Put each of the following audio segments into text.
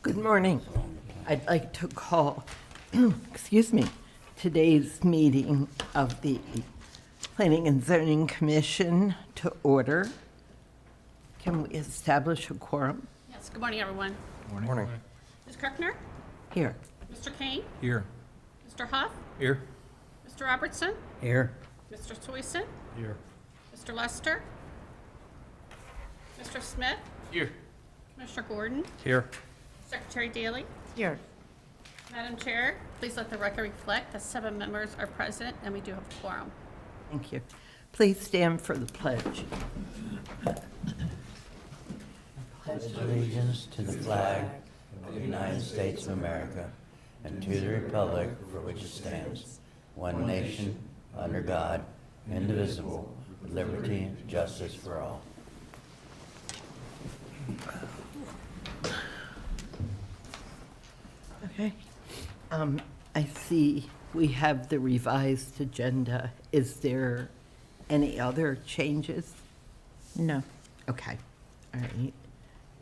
Good morning. I'd like to call, excuse me, today's meeting of the Planning and Zoning Commission to order. Can we establish a quorum? Yes, good morning, everyone. Morning. Ms. Kirkner? Here. Mr. Kane? Here. Mr. Huff? Here. Mr. Robertson? Here. Mr. Toyson? Here. Mr. Lester? Mr. Smith? Here. Commissioner Gordon? Here. Secretary Daly? Here. Madam Chair, please let the record reflect that 7 members are present and we do have a quorum. Thank you. Please stand for the pledge. Pledge allegiance to the flag of the United States of America and to the republic for which it stands, one nation, under God, indivisible, with liberty and justice for all. Okay. I see we have the revised agenda. Is there any other changes? No. Okay. All right.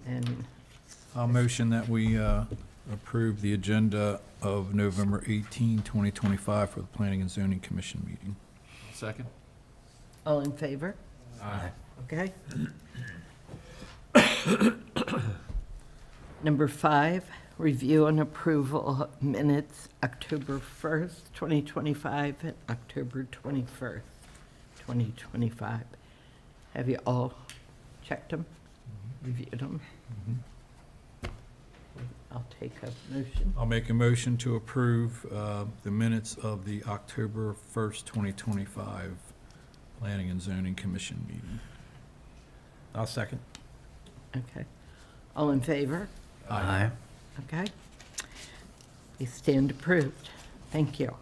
And I'll motion that we approve the agenda of November 18, 2025 for the Planning and Zoning Commission meeting. Second? all in favor? Aye. Okay. Number 5, review and approval of minutes, October 1st, 2025, and October 21st, 2025. Have you all checked them, reviewed them? I'll take a motion. I'll make a motion to approve the minutes of the October 1st, 2025 Planning and Zoning Commission meeting. I'll second. Okay. All in favor? Aye. Okay. They stand approved. Thank you.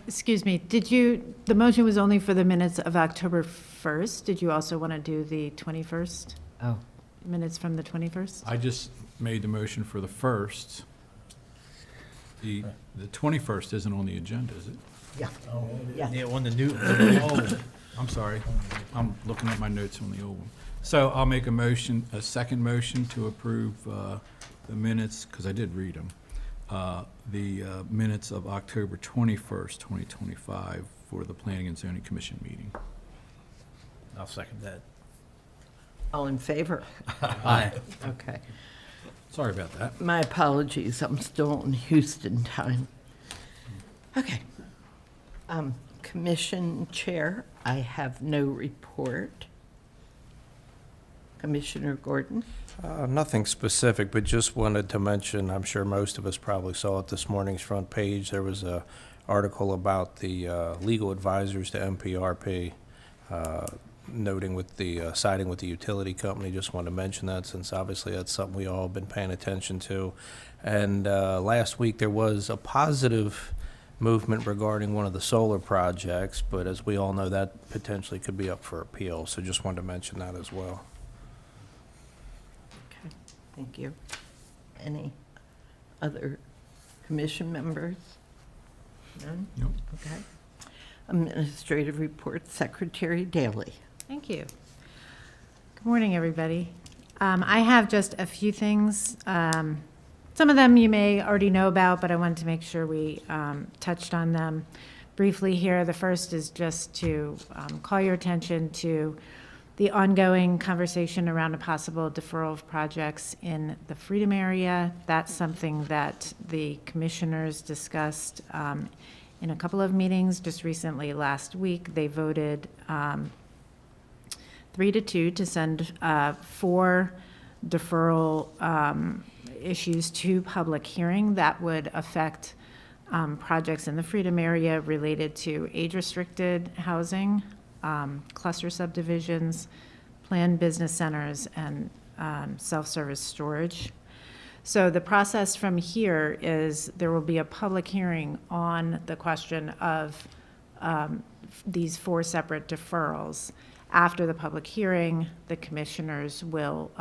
Excuse me, the motion was only for the minutes of October 1st. Did you also want to do the 21st? Oh, Minutes from the 21st? I just made the motion for the 1st. The 21st isn't on the agenda, is it? yeah. Yeah. Yeah, on the new, I'm sorry. I'm looking at my notes on the old one. So I'll make a second motion to approve the minutes, because I did read them, the minutes of October 21st, 2025 for the Planning and Zoning Commission meeting. I'll second that. All in favor? Aye. Okay. Sorry about that. My apologies, I'm still in Houston time. Okay. Commission Chair, I have no report. Commissioner Gordon? Nothing specific, but just wanted to mention, I'm sure most of us probably saw it this morning's front page, there was a article about the legal advisors to MPRP, noting with the siding with the utility company. Just wanted to mention that, since obviously that's something we all have been paying attention to. And last week there was a positive movement regarding one of the solar projects, but as we all know, that potentially could be up for appeal. So just wanted to mention that as well. Okay, thank you. Any other commission members? None? Nope. Okay. Administrative report, Secretary Daly. Thank you. Good morning, everybody. I have just a few things. Some of them you may already know about, but I wanted to make sure we touched on them briefly here. The first is just to call your attention to the ongoing conversation around a possible deferral of projects in the Freedom area. That's something that the commissioners discussed in a couple of meetings just recently. Last week, they voted 3-2 to send 4 deferral issues to public hearing that would affect projects in the Freedom area related to age-restricted housing, cluster subdivisions, planned business centers, and self-service storage. So the process from here is there will be a public hearing on the question of these 4 separate deferrals. After the public hearing, the commissioners will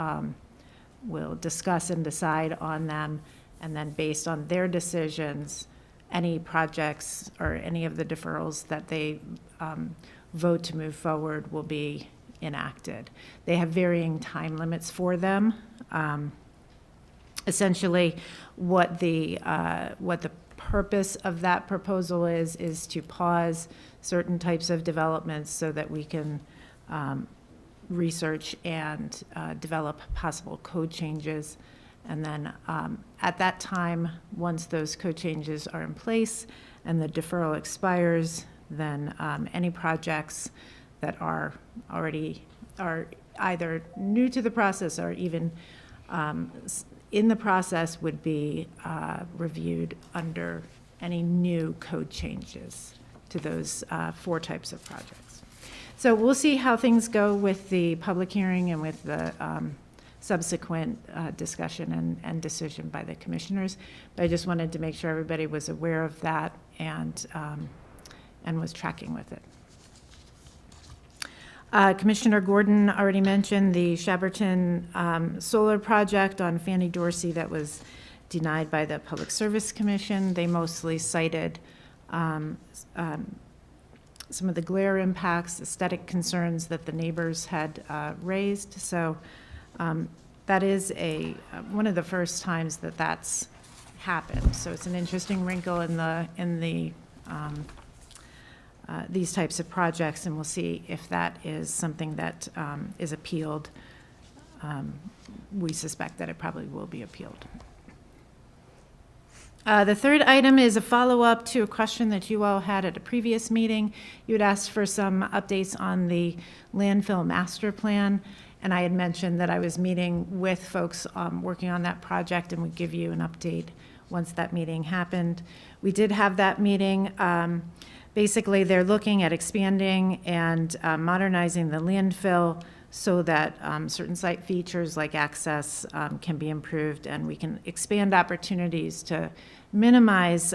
discuss and decide on them, and then based on their decisions, any projects or any of the deferrals that they vote to move forward will be enacted. They have varying time limits for them. Essentially, what the purpose of that proposal is to pause certain types of developments so that we can research and develop possible code changes. And then at that time, once those code changes are in place and the deferral expires, then any projects that are either new to the process or even in the process would be reviewed under any new code changes to those 4 types of projects. So we'll see how things go with the public hearing and with the subsequent discussion and decision by the commissioners. But I just wanted to make sure everybody was aware of that and was tracking with it. Commissioner Gordon already mentioned the Shaberton solar project on Fanny Dorsey that was denied by the Public Service Commission. They mostly cited some of the glare impacts, aesthetic concerns that the neighbors had raised. So that is one of the first times that that's happened. So it's an interesting wrinkle in these types of projects, and we'll see if that is something that is appealed. We suspect that it probably will be appealed. The third item is a follow-up to a question that you all had at a previous meeting. You had asked for some updates on the landfill master plan, and I had mentioned that I was meeting with folks working on that project and would give you an update once that meeting happened. We did have that meeting. Basically, they're looking at expanding and modernizing the landfill so that certain site features like access can be improved, and we can expand opportunities to minimize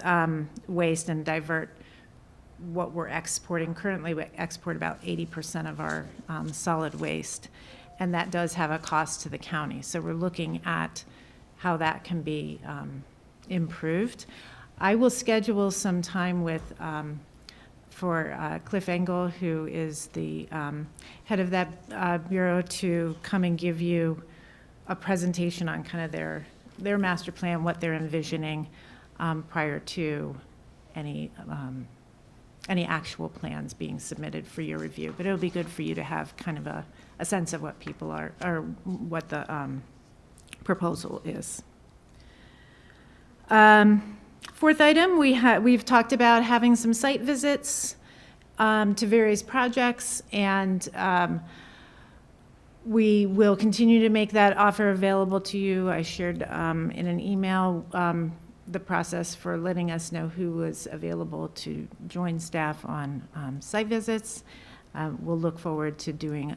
waste and divert what we're exporting. Currently, we export about 80% of our solid waste, and that does have a cost to the county. So we're looking at how that can be improved. I will schedule some time with for Cliff Engel, who is the head of that bureau, to come and give you a presentation on kind of their master plan, what they're envisioning prior to any actual plans being submitted for your review. But it'll be good for you to have kind of a sense of what people are, or what the proposal is. Fourth item, we've talked about having some site visits to various projects, and we will continue to make that offer available to you. I shared in an email the process for letting us know who was available to join staff on site visits. We'll look forward to doing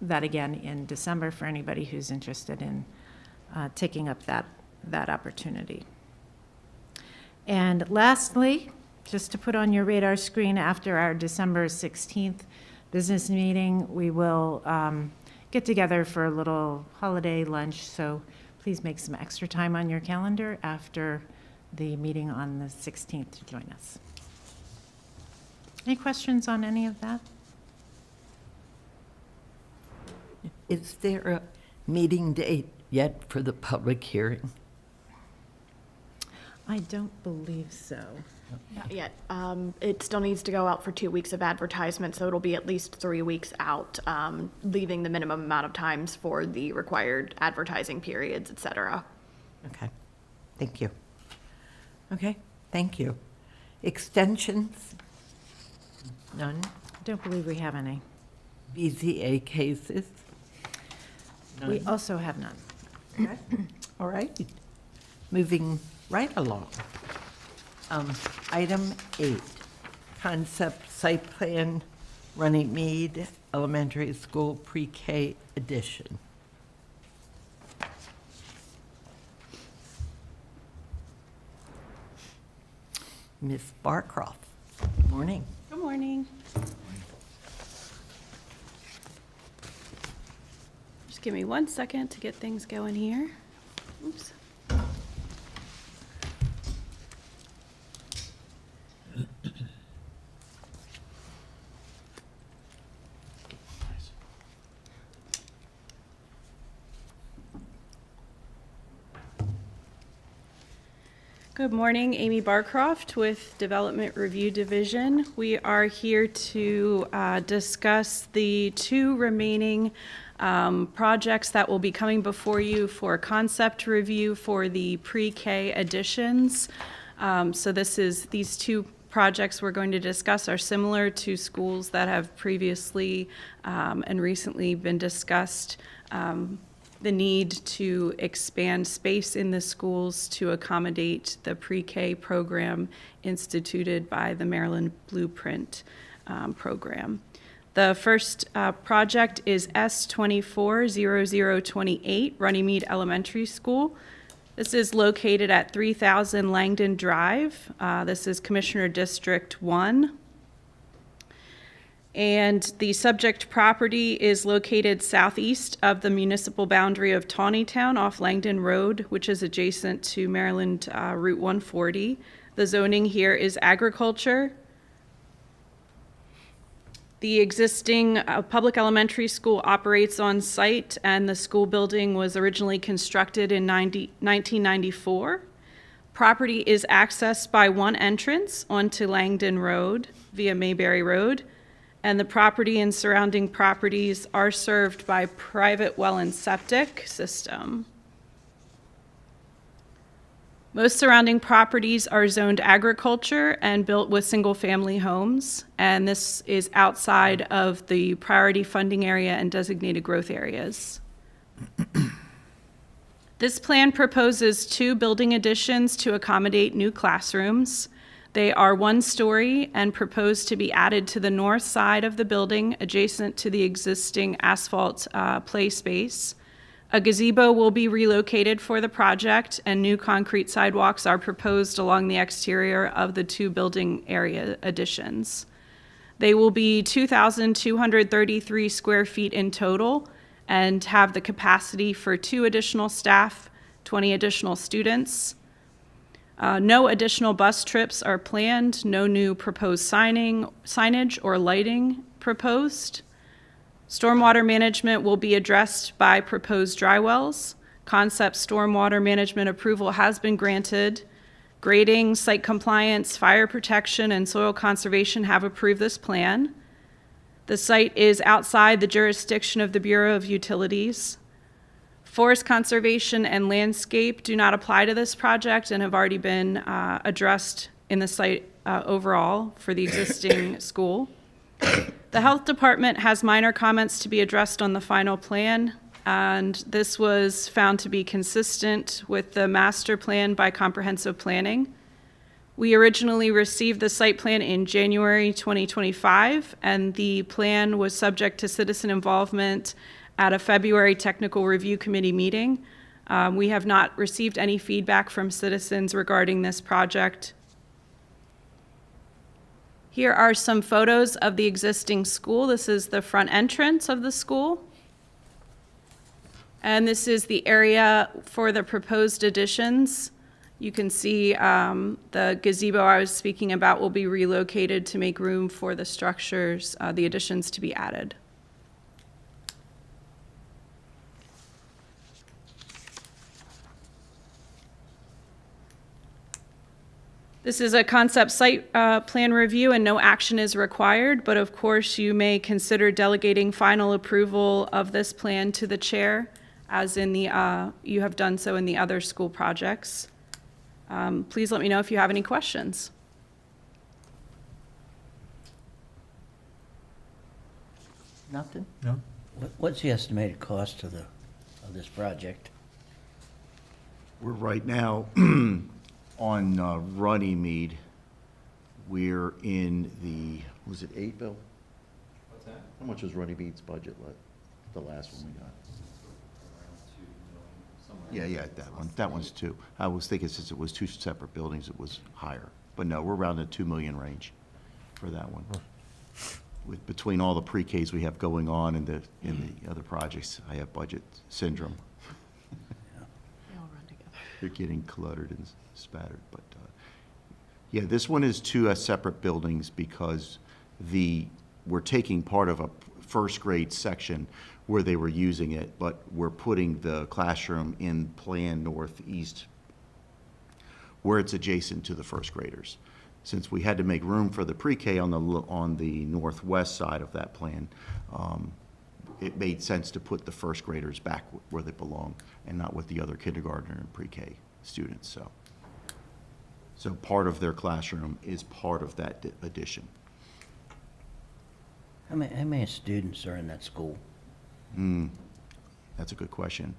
that again in December for anybody who's interested in taking up that opportunity. And lastly, just to put on your radar screen, after our December 16th business meeting, we will get together for a little holiday lunch, so please make some extra time on your calendar after the meeting on the 16th to join us. Any questions on any of that? Is there a meeting date yet for the public hearing? I don't believe so. Not yet. It still needs to go out for 2 weeks of advertisement, so it'll be at least 3 weeks out, leaving the minimum amount of times for the required advertising periods, et cetera. Okay, thank you. Okay, thank you. Extensions? None. I don't believe we have any. BZA cases? We also have none. Okay. All right, moving right along. Item 8, concept site plan, Runnymede Elementary School Pre-K addition. Ms. Barcroft, good morning. Good morning. Just give me 1 second to get things going here. Oops. Good morning, Amy Barcroft with Development Review Division. We are here to discuss the two remaining projects that will be coming before you for concept review for the pre-K additions. So these two projects we're going to discuss are similar to schools that have previously and recently been discussed. The need to expand space in the schools to accommodate the pre-K program instituted by the Maryland Blueprint program. The first project is S240028, Runnymede Elementary School. This is located at 3000 Langdon Drive. This is Commissioner District 1. And the subject property is located southeast of the municipal boundary of Tawnytown off Langdon Road, which is adjacent to Maryland Route 140. The zoning here is agriculture. The existing public elementary school operates on site, and the school building was originally constructed in 1994. Property is accessed by one entrance onto Langdon Road via Mayberry Road, and the property and surrounding properties are served by private well and septic system. Most surrounding properties are zoned agriculture and built with single-family homes, and this is outside of the priority funding area and designated growth areas. This plan proposes 2 building additions to accommodate new classrooms. They are 1-story and proposed to be added to the north side of the building adjacent to the existing asphalt play space. A gazebo will be relocated for the project, and new concrete sidewalks are proposed along the exterior of the 2 building area additions. They will be 2,233 square feet in total and have the capacity for 2 additional staff, 20 additional students. No additional bus trips are planned, no new proposed signage or lighting proposed. Stormwater management will be addressed by proposed dry wells. Concept stormwater management approval has been granted. Grading, site compliance, fire protection, and soil conservation have approved this plan. The site is outside the jurisdiction of the Bureau of Utilities. Forest conservation and landscape do not apply to this project and have already been addressed in the site overall for the existing school. The health department has minor comments to be addressed on the final plan, and this was found to be consistent with the master plan by comprehensive planning. We originally received the site plan in January 2025, and the plan was subject to citizen involvement at a February technical review committee meeting. We have not received any feedback from citizens regarding this project. Here are some photos of the existing school. This is the front entrance of the school. And this is the area for the proposed additions. You can see the gazebo I was speaking about will be relocated to make room for the structures, the additions to be added. This is a concept site plan review and no action is required, but of course you may consider delegating final approval of this plan to the chair, as in the you have done so in the other school projects. Please let me know if you have any questions. Nothing? No? What's the estimated cost of this project? We're right now on Runnymede. We're in the, was it 8, Bill? What's that? How much was Runnymede's budget, the last one we got? Yeah, that one. That one's 2. I was thinking since it was 2 separate buildings, it was higher. But no, we're around the 2 million range for that one. With, between all the pre-Ks we have going on and the other projects, I have budget syndrome. They all run together. They're getting cluttered and spattered, but, yeah, this one is 2 separate buildings because we're taking part of a first grade section where they were using it, but we're putting the classroom in Plan Northeast where it's adjacent to the first graders. Since we had to make room for the pre-K on the northwest side of that plan, it made sense to put the first graders back where they belong and not with the other kindergartner and pre-K students, So part of their classroom is part of that addition. How many students are in that school? That's a good question.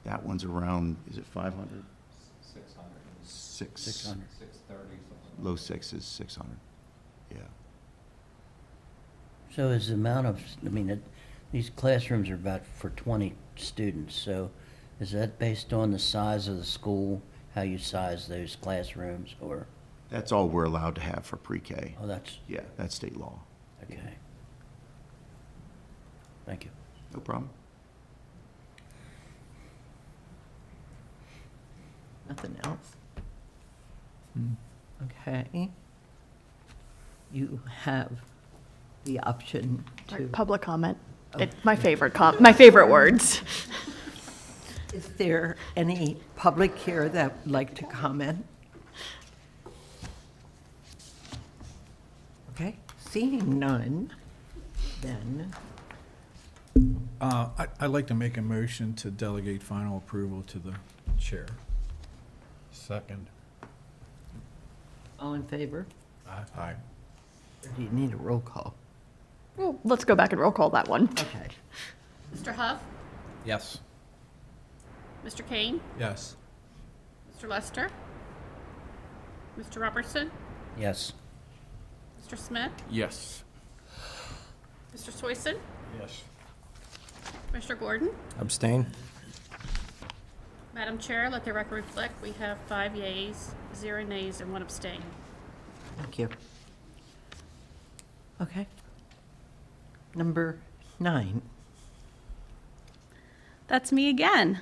That one's around, is it 500? 600. Low sixes, 600. Yeah. So is the amount of, these classrooms are about for 20 students, so is that based on the size of the school, how you size those classrooms, or, That's all we're allowed to have for pre-K. oh, that's, Yeah, that's state law. okay. Thank you. No problem. Nothing else? Okay. You have the option to, Public comment. It's my favorite my favorite words. is there any public here that would like to comment? Okay, seeing none, then, I'd like to make a motion to delegate final approval to the chair. Second. all in favor? Aye. Or do you need a roll call? Well, let's go back and roll call that one. Okay. Mr. Huff, Yes. Mr. Kane, Yes. Mr. Lester, Mr. Robertson, Yes. Mr. Smith, Yes. Mr. Soyson, Yes. Mr. Gordon. Abstain? Madam Chair, let the record reflect, we have 5 yeas, 0 nays, and 1 abstain. Thank you. Okay. Number 9. That's me again.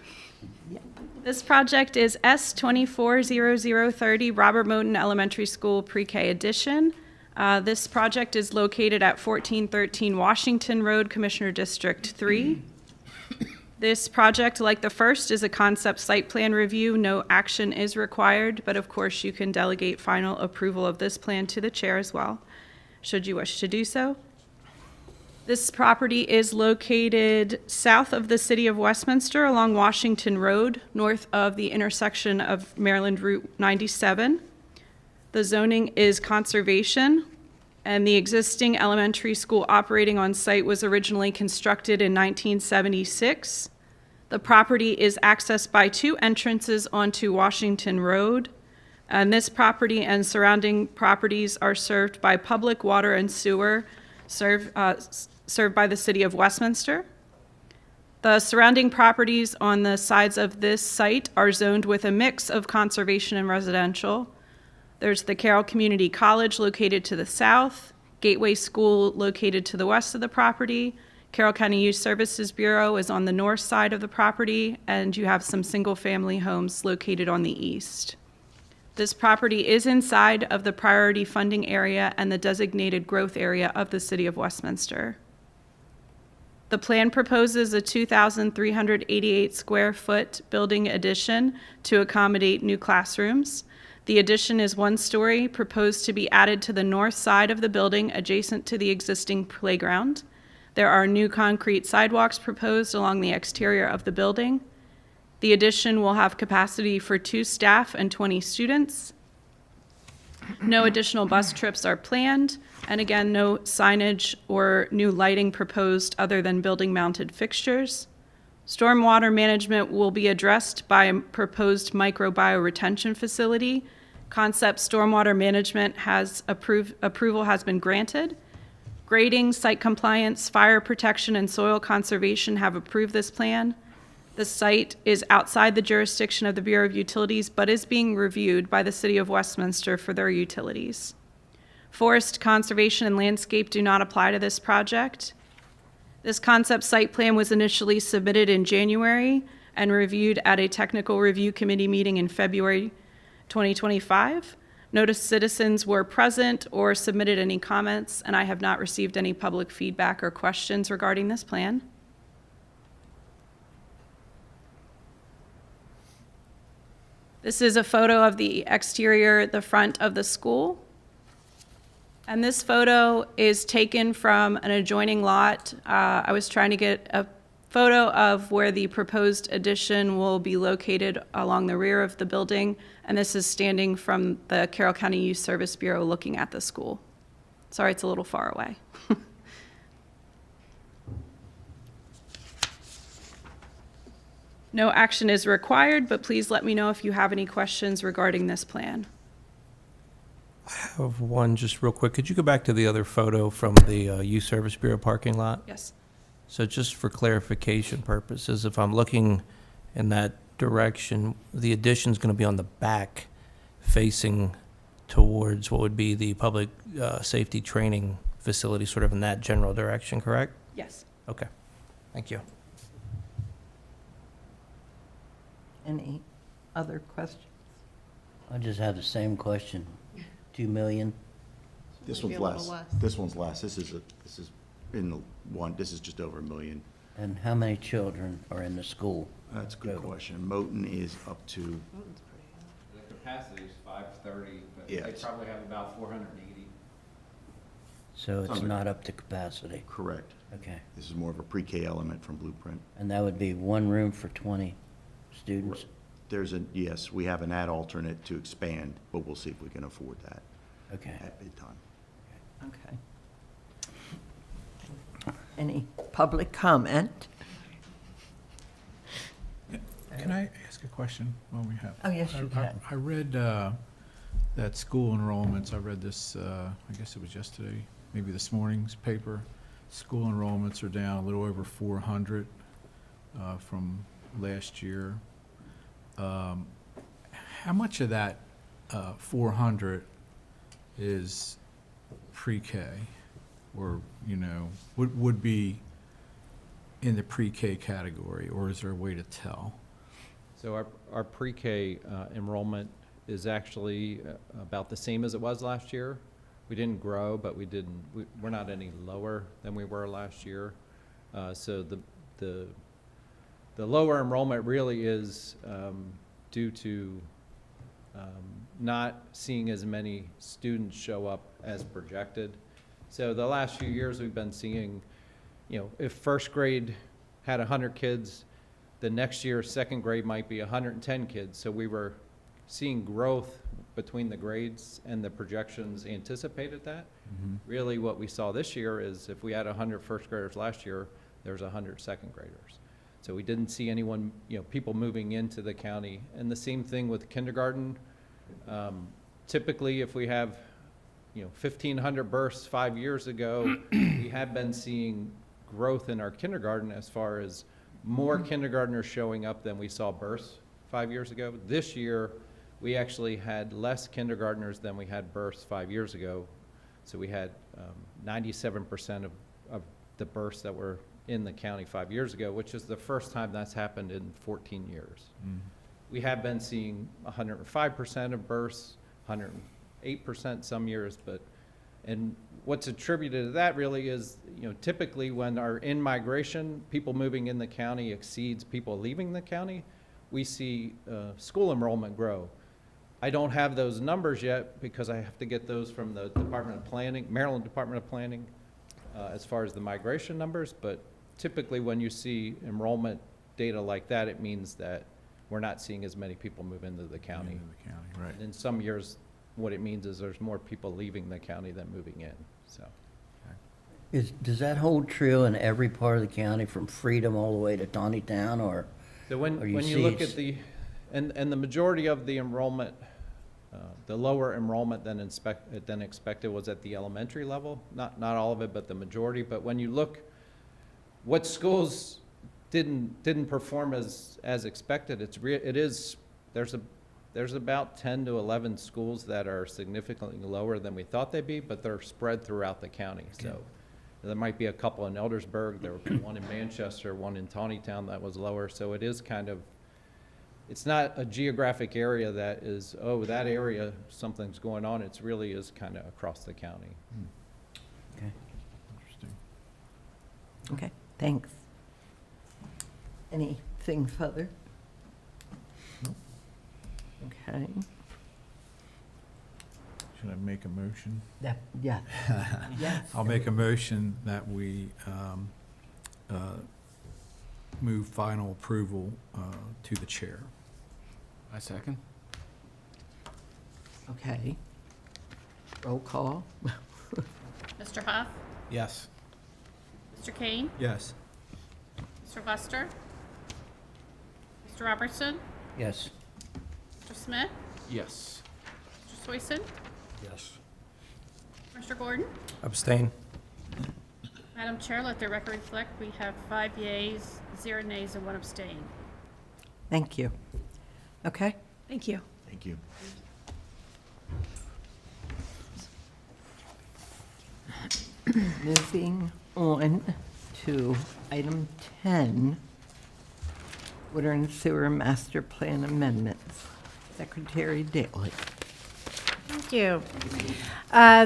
This project is S240030 Robert Moton Elementary School Pre-K Addition. This project is located at 1413 Washington Road, Commissioner District 3. This project, like the first, is a concept site plan review. No action is required, but of course you can delegate final approval of this plan to the chair as well, should you wish to do so. This property is located south of the city of Westminster along Washington Road, north of the intersection of Maryland Route 97. The zoning is conservation, and the existing elementary school operating on site was originally constructed in 1976. The property is accessed by 2 entrances onto Washington Road, and this property and surrounding properties are served by public water and sewer, served by the city of Westminster. The surrounding properties on the sides of this site are zoned with a mix of conservation and residential. There's the Carroll Community College located to the south, Gateway School located to the west of the property, Carroll County Youth Services Bureau is on the north side of the property, and you have some single-family homes located on the east. This property is inside of the priority funding area and the designated growth area of the city of Westminster. The plan proposes a 2,388 square foot building addition to accommodate new classrooms. The addition is 1 story, proposed to be added to the north side of the building adjacent to the existing playground. There are new concrete sidewalks proposed along the exterior of the building. The addition will have capacity for 2 staff and 20 students. No additional bus trips are planned, and again, no signage or new lighting proposed other than building-mounted fixtures. Stormwater management will be addressed by a proposed microbial retention facility. Concept stormwater management approval has been granted. Grading, site compliance, fire protection, and soil conservation have approved this plan. The site is outside the jurisdiction of the Bureau of Utilities, but is being reviewed by the City of Westminster for their utilities. Forest conservation and landscape do not apply to this project. This concept site plan was initially submitted in January and reviewed at a technical review committee meeting in February 2025. Notice citizens were present or submitted any comments, and I have not received any public feedback or questions regarding this plan. This is a photo of the exterior, the front of the school. And this photo is taken from an adjoining lot. I was trying to get a photo of where the proposed addition will be located along the rear of the building. And this is standing from the Carroll County Youth Service Bureau looking at the school. Sorry, it's a little far away. No action is required, but please let me know if you have any questions regarding this plan. I have one just real quick. Could you go back to the other photo from the Youth Service Bureau parking lot? Yes. So just for clarification purposes, if I'm looking in that direction, the addition's going to be on the back facing towards what would be the public safety training facility, sort of in that general direction, correct? Yes. Okay. Thank you. Any other questions? I just have the same question. 2 million? This one's less. This one's less. This is in the one, this is just over $1 million. And how many children are in the school? That's a good question. Moton is up to, The capacity is 530, but Yeah, they it's- probably have about 480. So it's Under. not up to capacity? correct. Okay. This is more of a pre-K element from Blueprint. And that would be one room for 20 students? Yes, we have an ad alternate to expand, but we'll see if we can afford that Okay. at bid time. Okay. Any public comment? Can I ask a question while we have? Oh, yes, you can. I read that school enrollments, I read this, I guess it was yesterday, maybe this morning's paper. School enrollments are down a little over 400 from last year. How much of that 400 is pre-K? Or, would be in the pre-K category, or is there a way to tell? So our pre-K enrollment is actually about the same as it was last year. We didn't grow, but we're not any lower than we were last year. So the lower enrollment really is due to not seeing as many students show up as projected. So the last few years, we've been seeing, if first grade had 100 kids, the next year, second grade might be 110 kids. So we were seeing growth between the grades, and the projections anticipated that. Really, what we saw this year is if we had 100 first graders last year, there's 100 second graders. So we didn't see anyone, people moving into the county. And the same thing with kindergarten. Typically, if we have 1,500 births 5 years ago, we have been seeing growth in our kindergarten as far as more kindergartners showing up than we saw births 5 years ago. This year, we actually had less kindergartners than we had births 5 years ago. So we had 97% of the births that were in the county 5 years ago, which is the first time that's happened in 14 years. We have been seeing 105% of births, 108% some years, and what's attributed to that really is, typically when our in-migration, people moving in the county exceeds people leaving the county, we see school enrollment grow. I don't have those numbers yet because I have to get those from the Department of Planning, Maryland Department of Planning, as far as the migration numbers, but typically when you see enrollment data like that, it means that we're not seeing as many people move into the county. In the county, right. And in some years, what it means is there's more people leaving the county than moving in, so. Does that hold true in every part of the county, from Freedom all the way to Tawnytown, or? So when Or you you look see at the, and the majority of the enrollment, the lower enrollment than expected was at the elementary level. Not all of it, but the majority. But when you look, what schools didn't perform as expected, there's about 10 to 11 schools that are significantly lower than we thought they'd be, but they're spread throughout the county. So there might be a couple in Eldersburg, there was one in Manchester, one in Tawnytown that was lower. So it is kind of, it's not a geographic area that is, oh, that area, something's going on. It really is kind of across the county. Okay. Interesting. Okay, thanks. Anything further? Okay. Okay. Should I make a motion? Yeah. Yes. I'll make a motion that we move final approval to the chair. I second. Okay. Roll call. Mr. Huff, Yes. Mr. Kane, Yes. Mr. Lester, Mr. Robertson, Yes. Mr. Smith, Yes. Mr. Swason, Yes. Mr. Gordon. Abstain? Madam Chair, let the record reflect, we have 5 yeas, 0 nays, and 1 abstain. Thank you. Okay. Thank you. Thank you. Moving on to item 10, Water and Sewer Master Plan Amendments. Secretary Daley. Thank you.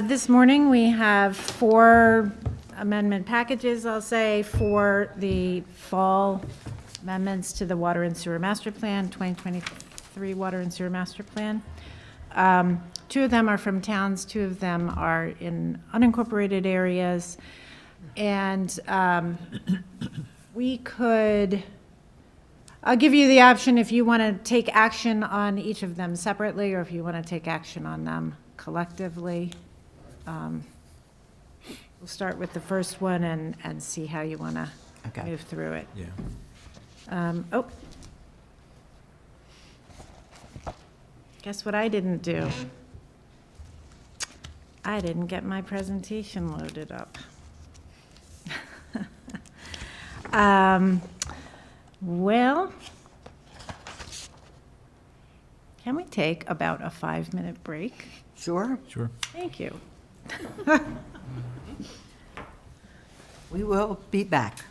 This morning, we have 4 amendment packages, I'll say, for the fall amendments to the Water and Sewer Master Plan, 2023 Water and Sewer Master Plan. 2 of them are from towns, 2 of them are in unincorporated areas. And we could, I'll give you the option if you want to take action on each of them separately, or if you want to take action on them collectively. We'll start with the first one and see how you want to Okay. move through it. Yeah. Oh. Guess what I didn't do? I didn't get my presentation loaded up. Well, can we take about a 5-minute break? Sure. Sure. Thank you. We will be back.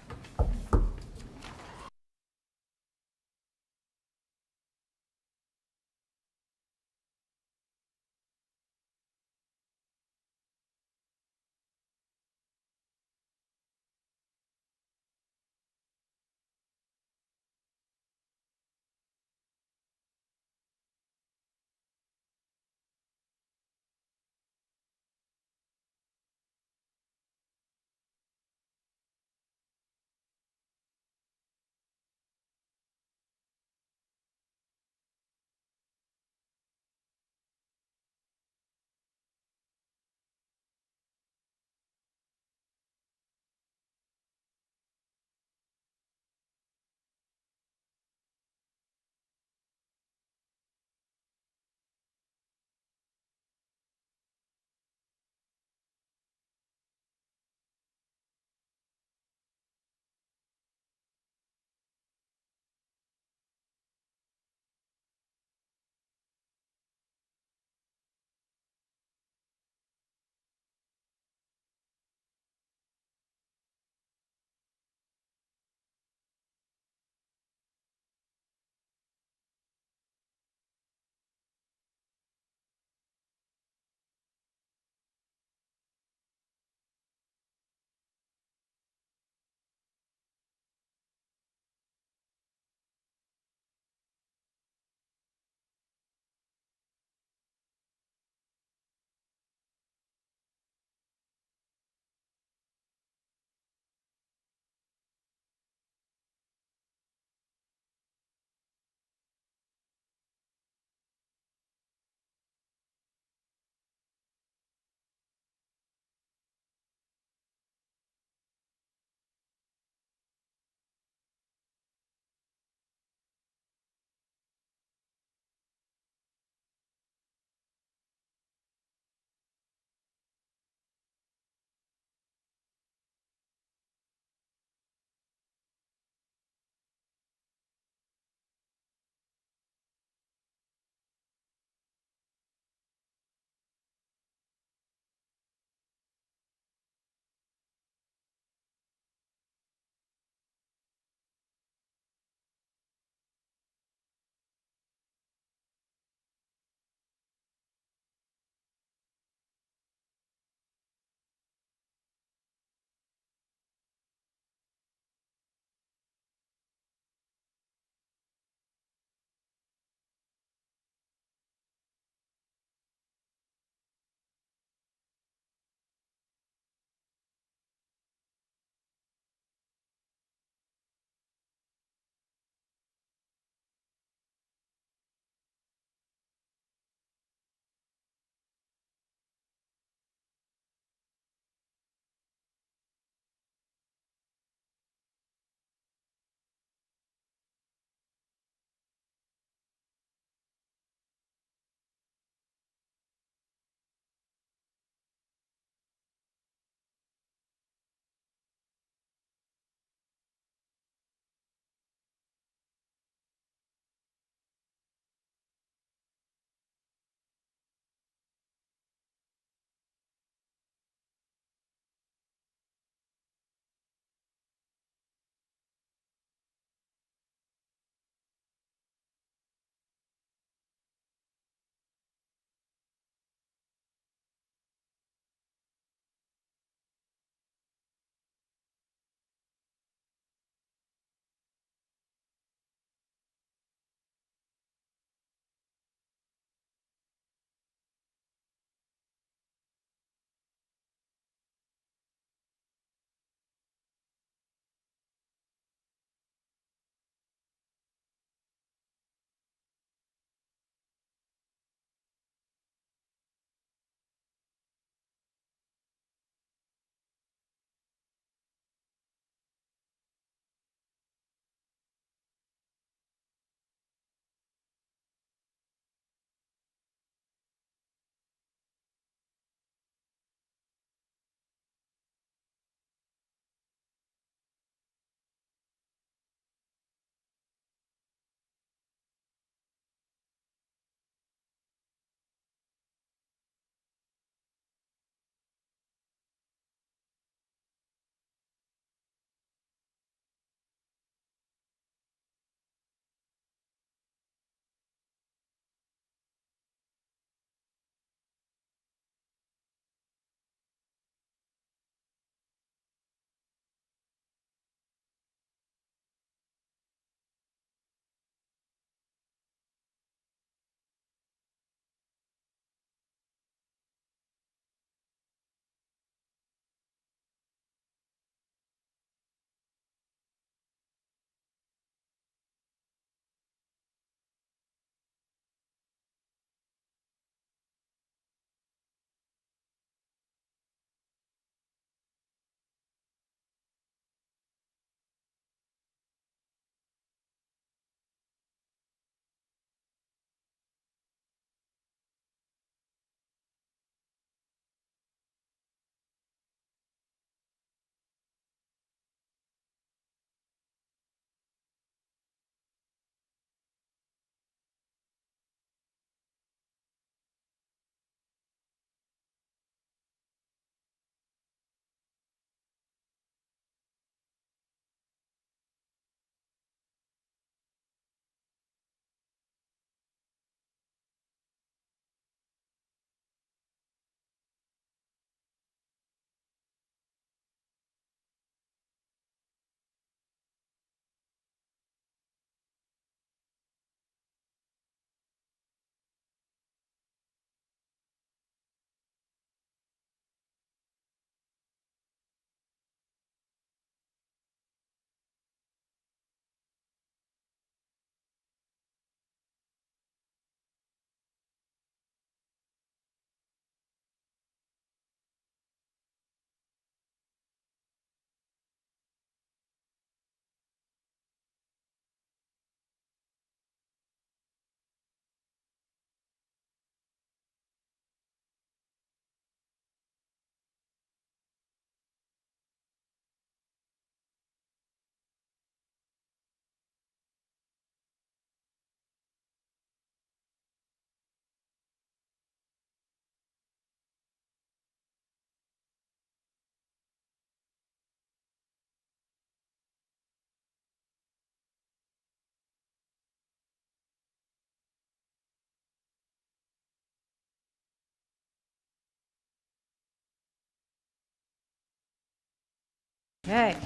Okay.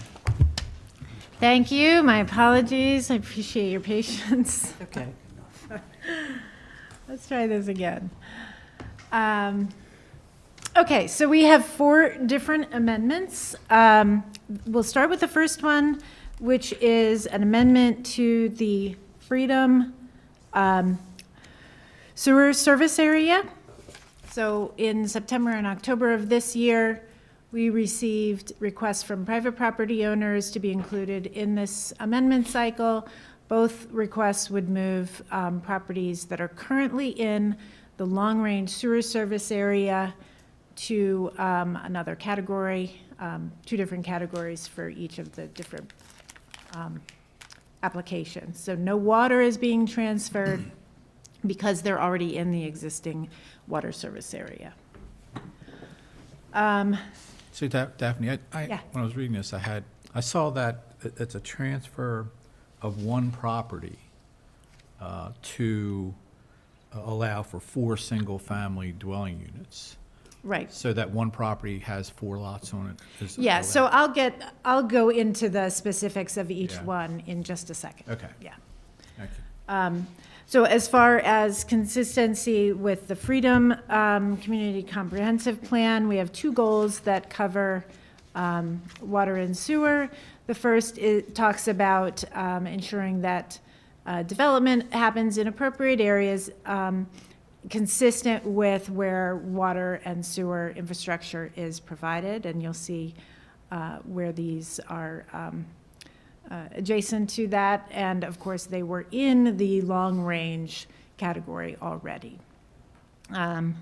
Thank you. My apologies. I appreciate your patience. Okay. Let's try this again. Okay, so we have 4 different amendments. We'll start with the first one, which is an amendment to the Freedom Sewer Service Area. So in September and October of this year, we received requests from private property owners to be included in this amendment cycle. Both requests would move properties that are currently in the long-range sewer service area to another category, 2 different categories for each of the different applications. So no water is being transferred because they're already in the existing water service area. So Daphne, Yeah. when I was reading this, I saw that it's a transfer of one property to allow for 4 single-family dwelling units. Right. So that one property has 4 lots on it? Yeah, allowed. so I'll go into the specifics of each Yeah. one in just a second. Okay. Yeah. Thank you. So as far as consistency with the Freedom Community Comprehensive Plan, we have 2 goals that cover water and sewer. The first talks about ensuring that development happens in appropriate areas consistent with where water and sewer infrastructure is provided, and you'll see where these are adjacent to that, and of course they were in the long-range category already. And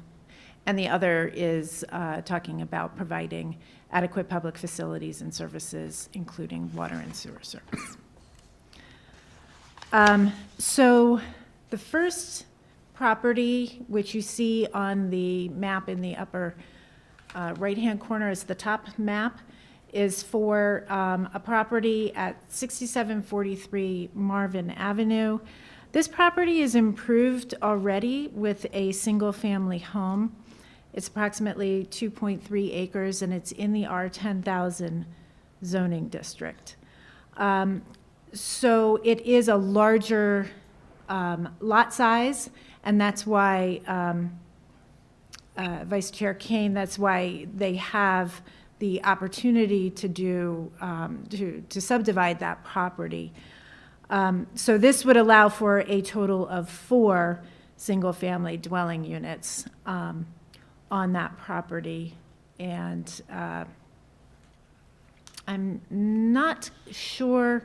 the other is talking about providing adequate public facilities and services, including water and sewer service. So the first property, which you see on the map in the upper right-hand corner is the top map, is for a property at 6743 Marvin Avenue. This property is improved already with a single-family home. It's approximately 2.3 acres, and it's in the R10,000 zoning district. So it is a larger lot size, and that's why, Vice Chair Kane, that's why they have the opportunity to do, to subdivide that property. So this would allow for a total of 4 single-family dwelling units on that property. And I'm not sure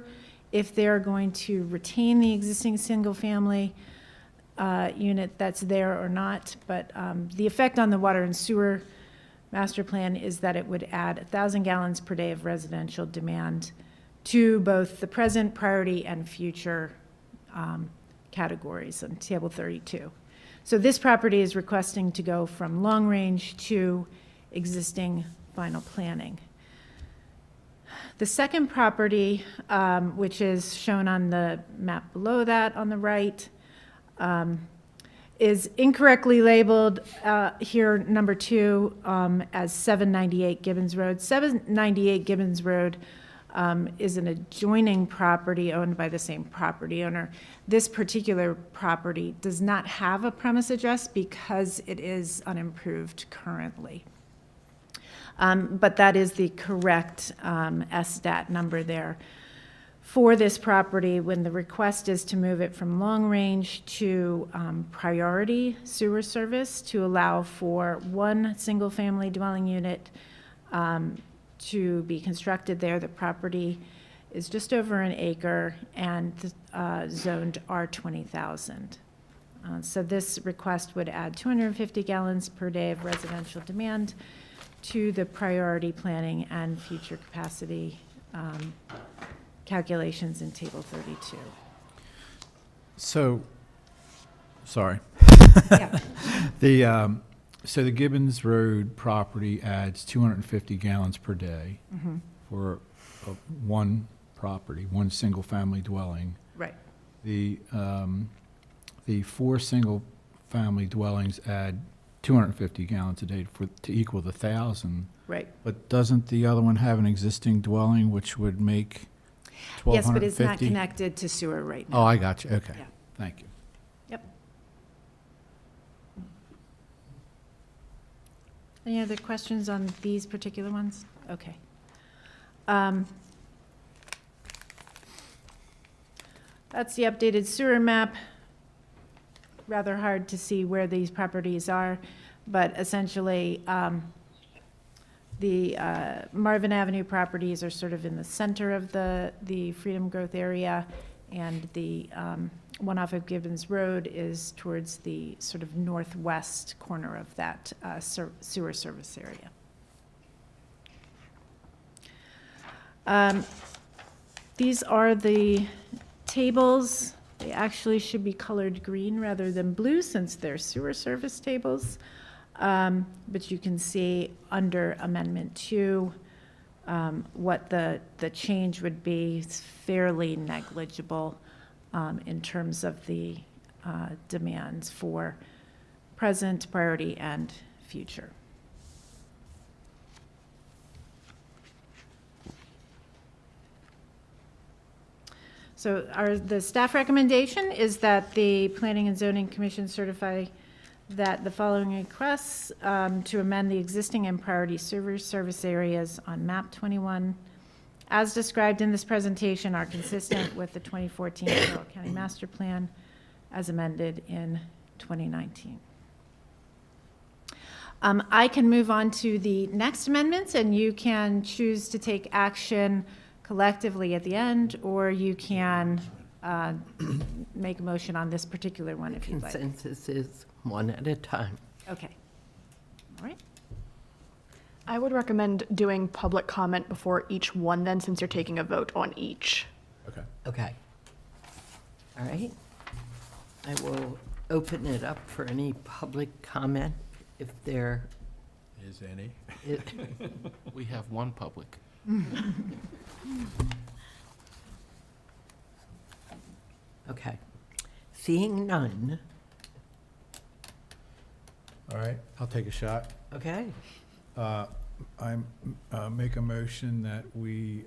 if they're going to retain the existing single-family unit that's there or not, but the effect on the water and sewer master plan is that it would add 1,000 gallons per day of residential demand to both the present, priority, and future categories on table 32. So this property is requesting to go from long range to existing final planning. The second property, which is shown on the map below that on the right, is incorrectly labeled here, number 2, as 798 Gibbons Road. 798 Gibbons Road is an adjoining property owned by the same property owner. This particular property does not have a premise address because it is unimproved currently. But that is the correct SDAT number there. For this property, when the request is to move it from long range to priority sewer service to allow for 1 single-family dwelling unit to be constructed there, the property is just over an acre and zoned R20,000. So this request would add 250 gallons per day of residential demand to the priority planning and future capacity calculations in table 32. So, sorry. Yeah. So the Gibbons Road property adds 250 gallons per day for one property, one single-family dwelling. Right. The 4 single-family dwellings add 250 gallons a day to equal the 1,000. Right. But doesn't the other one have an existing dwelling, which would make 1,250? Yes, but it's not connected to sewer right now. Oh, I got you. Okay. Yeah. Thank you. Yep. Any other questions on these particular ones? Okay. That's the updated sewer map. Rather hard to see where these properties are, but essentially, the Marvin Avenue properties are sort of in the center of the Freedom Growth area, and the one off of Gibbons Road is towards the sort of northwest corner of that sewer service area. These are the tables. They actually should be colored green rather than blue since they're sewer service tables. But you can see under Amendment 2 what the change would be. It's fairly negligible in terms of the demands for present, priority, and future. So the staff recommendation is that the Planning and Zoning Commission certify that the following requests to amend the existing and priority sewer service areas on map 21 as described in this presentation are consistent with the 2014 Carroll County Master Plan as amended in 2019. I can move on to the next amendments, and you can choose to take action collectively at the end, or you can make a motion on this particular one if you'd like. Consensus is one at a time. Okay. All right. I would recommend doing public comment before each one then, since you're taking a vote on each. Okay. Okay. All right. I will open it up for any public comment if there Is any? is. We have one public. Okay. Seeing none, All right, I'll take a shot. okay. I make a motion that we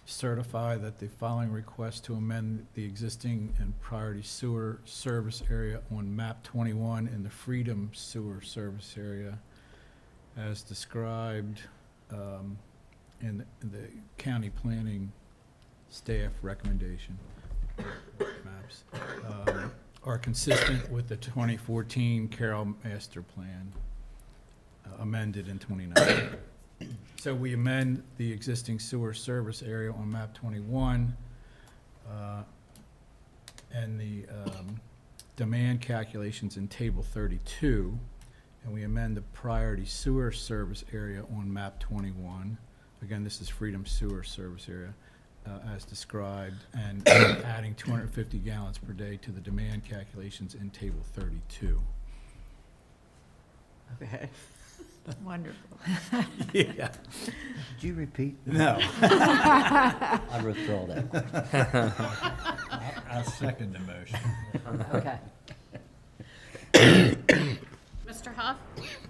certify that the following request to amend the existing and priority sewer service area on map 21 in the Freedom Sewer Service Area as described in the county planning staff recommendation maps are consistent with the 2014 Carroll Master Plan amended in 2019. So we amend the existing sewer service area on map 21 and the demand calculations in table 32, and we amend the priority sewer service area on map 21. Again, this is Freedom Sewer Service Area as described, and adding 250 gallons per day to the demand calculations in table 32. Okay. Wonderful. Yeah. Did you repeat? No. I withdraw that. I'll second the motion. Okay. Mr. Huff,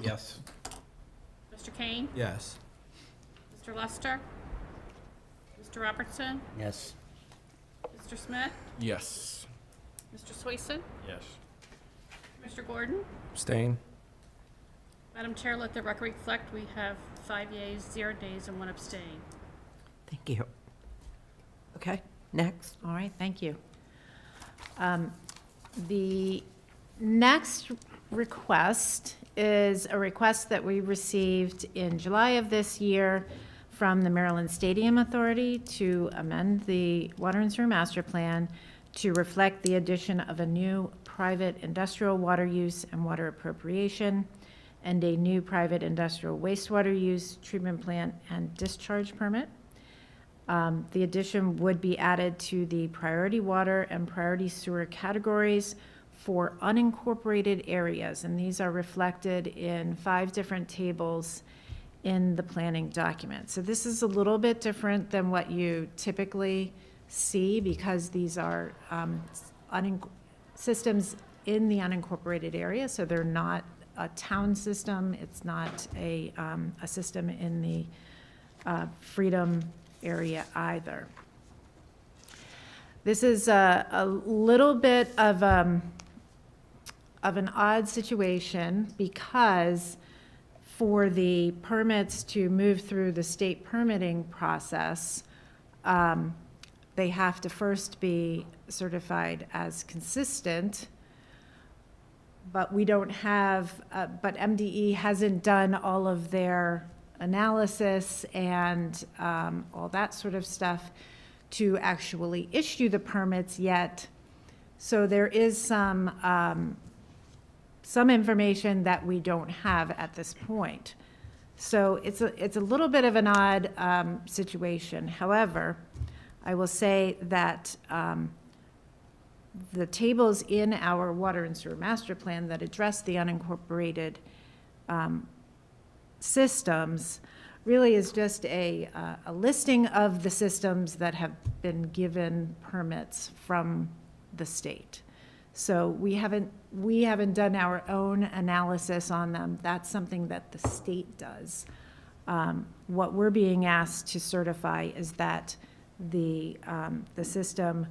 Yes. Mr. Kane, Yes. Mr. Lester, Mr. Robertson, Yes. Mr. Smith, Yes. Mr. Swason, Yes. Mr. Gordon. Abstain? Madam Chair, let the record reflect we have 5 yeas, 0 nays, and 1 abstain. Thank you. Okay, next. All right, thank you. The next request is a request that we received in July of this year from the Maryland Stadium Authority to amend the Water and Sewer Master Plan to reflect the addition of a new private industrial water use and water appropriation and a new private industrial wastewater use, treatment plant, and discharge permit. The addition would be added to the priority water and priority sewer categories for unincorporated areas, and these are reflected in 5 different tables in the planning document. So this is a little bit different than what you typically see because these are systems in the unincorporated area, so they're not a town system. It's not a system in the Freedom area either. This is a little bit of an odd situation because for the permits to move through the state permitting process, they have to first be certified as consistent, but we don't have, but MDE hasn't done all of their analysis and all that sort of stuff to actually issue the permits yet. So there is some information that we don't have at this point. So it's a little bit of an odd situation. However, I will say that the tables in our water and sewer master plan that address the unincorporated systems really is just a listing of the systems that have been given permits from the state. So we haven't done our own analysis on them. That's something that the state does. What we're being asked to certify is that the system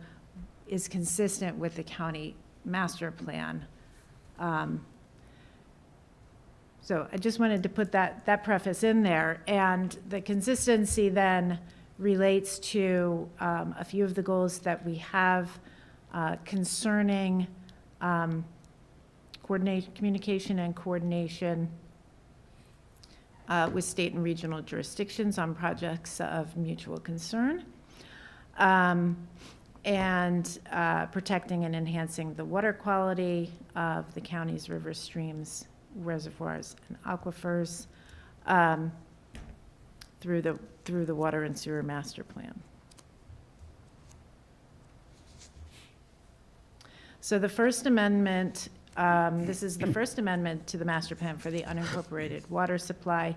is consistent with the county master plan. So I just wanted to put that preface in there. And the consistency then relates to a few of the goals that we have concerning communication and coordination with state and regional jurisdictions on projects of mutual concern, and protecting and enhancing the water quality of the county's rivers, streams, reservoirs, and aquifers through the water and sewer master plan. So the First Amendment, this is the First Amendment to the master plan for the unincorporated water supply.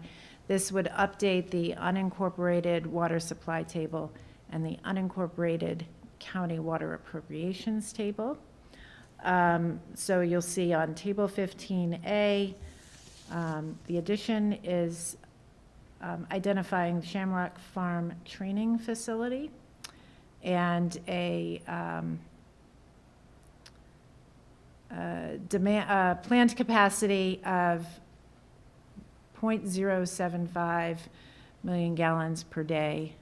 This would update the unincorporated water supply table and the unincorporated county water appropriations table. So you'll see on table 15A, the addition is identifying Shamrock Farm Training Facility and a planned capacity of 0.075 million gallons per day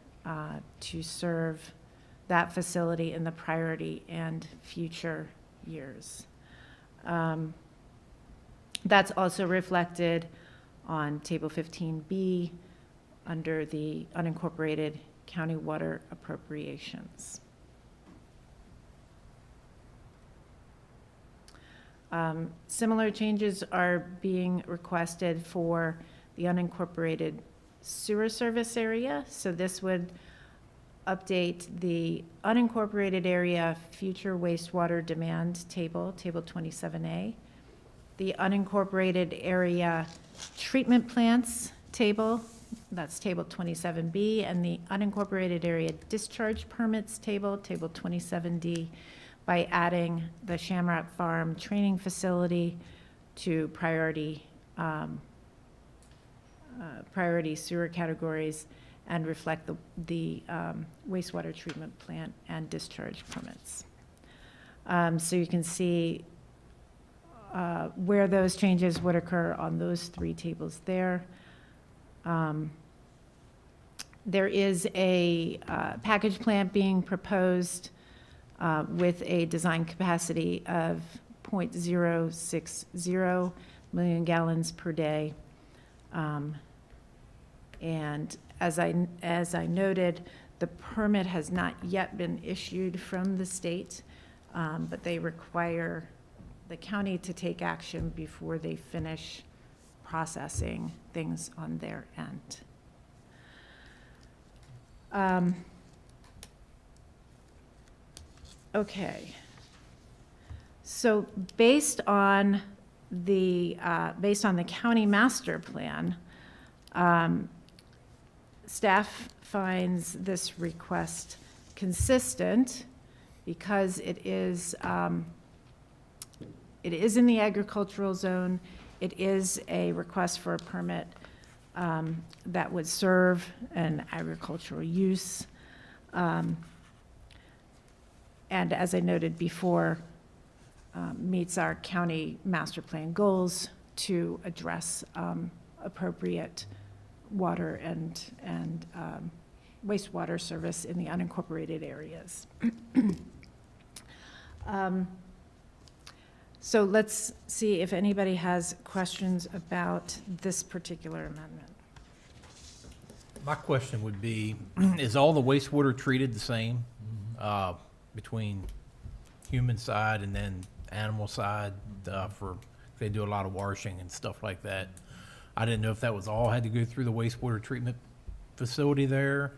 to serve that facility in the priority and future years. That's also reflected on table 15B under the unincorporated county water appropriations. Similar changes are being requested for the unincorporated sewer service area. So this would update the unincorporated area future wastewater demand table, table 27A, the unincorporated area treatment plants table, that's table 27B, and the unincorporated area discharge permits table, table 27D, by adding the Shamrock Farm training facility to priority sewer categories and reflect the wastewater treatment plant and discharge permits. So you can see where those changes would occur on those three tables there. There is a package plant being proposed with a design capacity of 0.060 million gallons per day. And as I noted, the permit has not yet been issued from the state, but they require the county to take action before they finish processing things on their end. Okay. So based on the county master plan, staff finds this request consistent because it is in the agricultural zone. It is a request for a permit that would serve an agricultural use. And as I noted before, meets our county master plan goals to address appropriate water and wastewater service in the unincorporated areas. So let's see if anybody has questions about this particular amendment. My question would be, is all the wastewater treated the same between human side and then animal side for, they do a lot of washing and stuff like that? I didn't know if that was all had to go through the wastewater treatment facility there,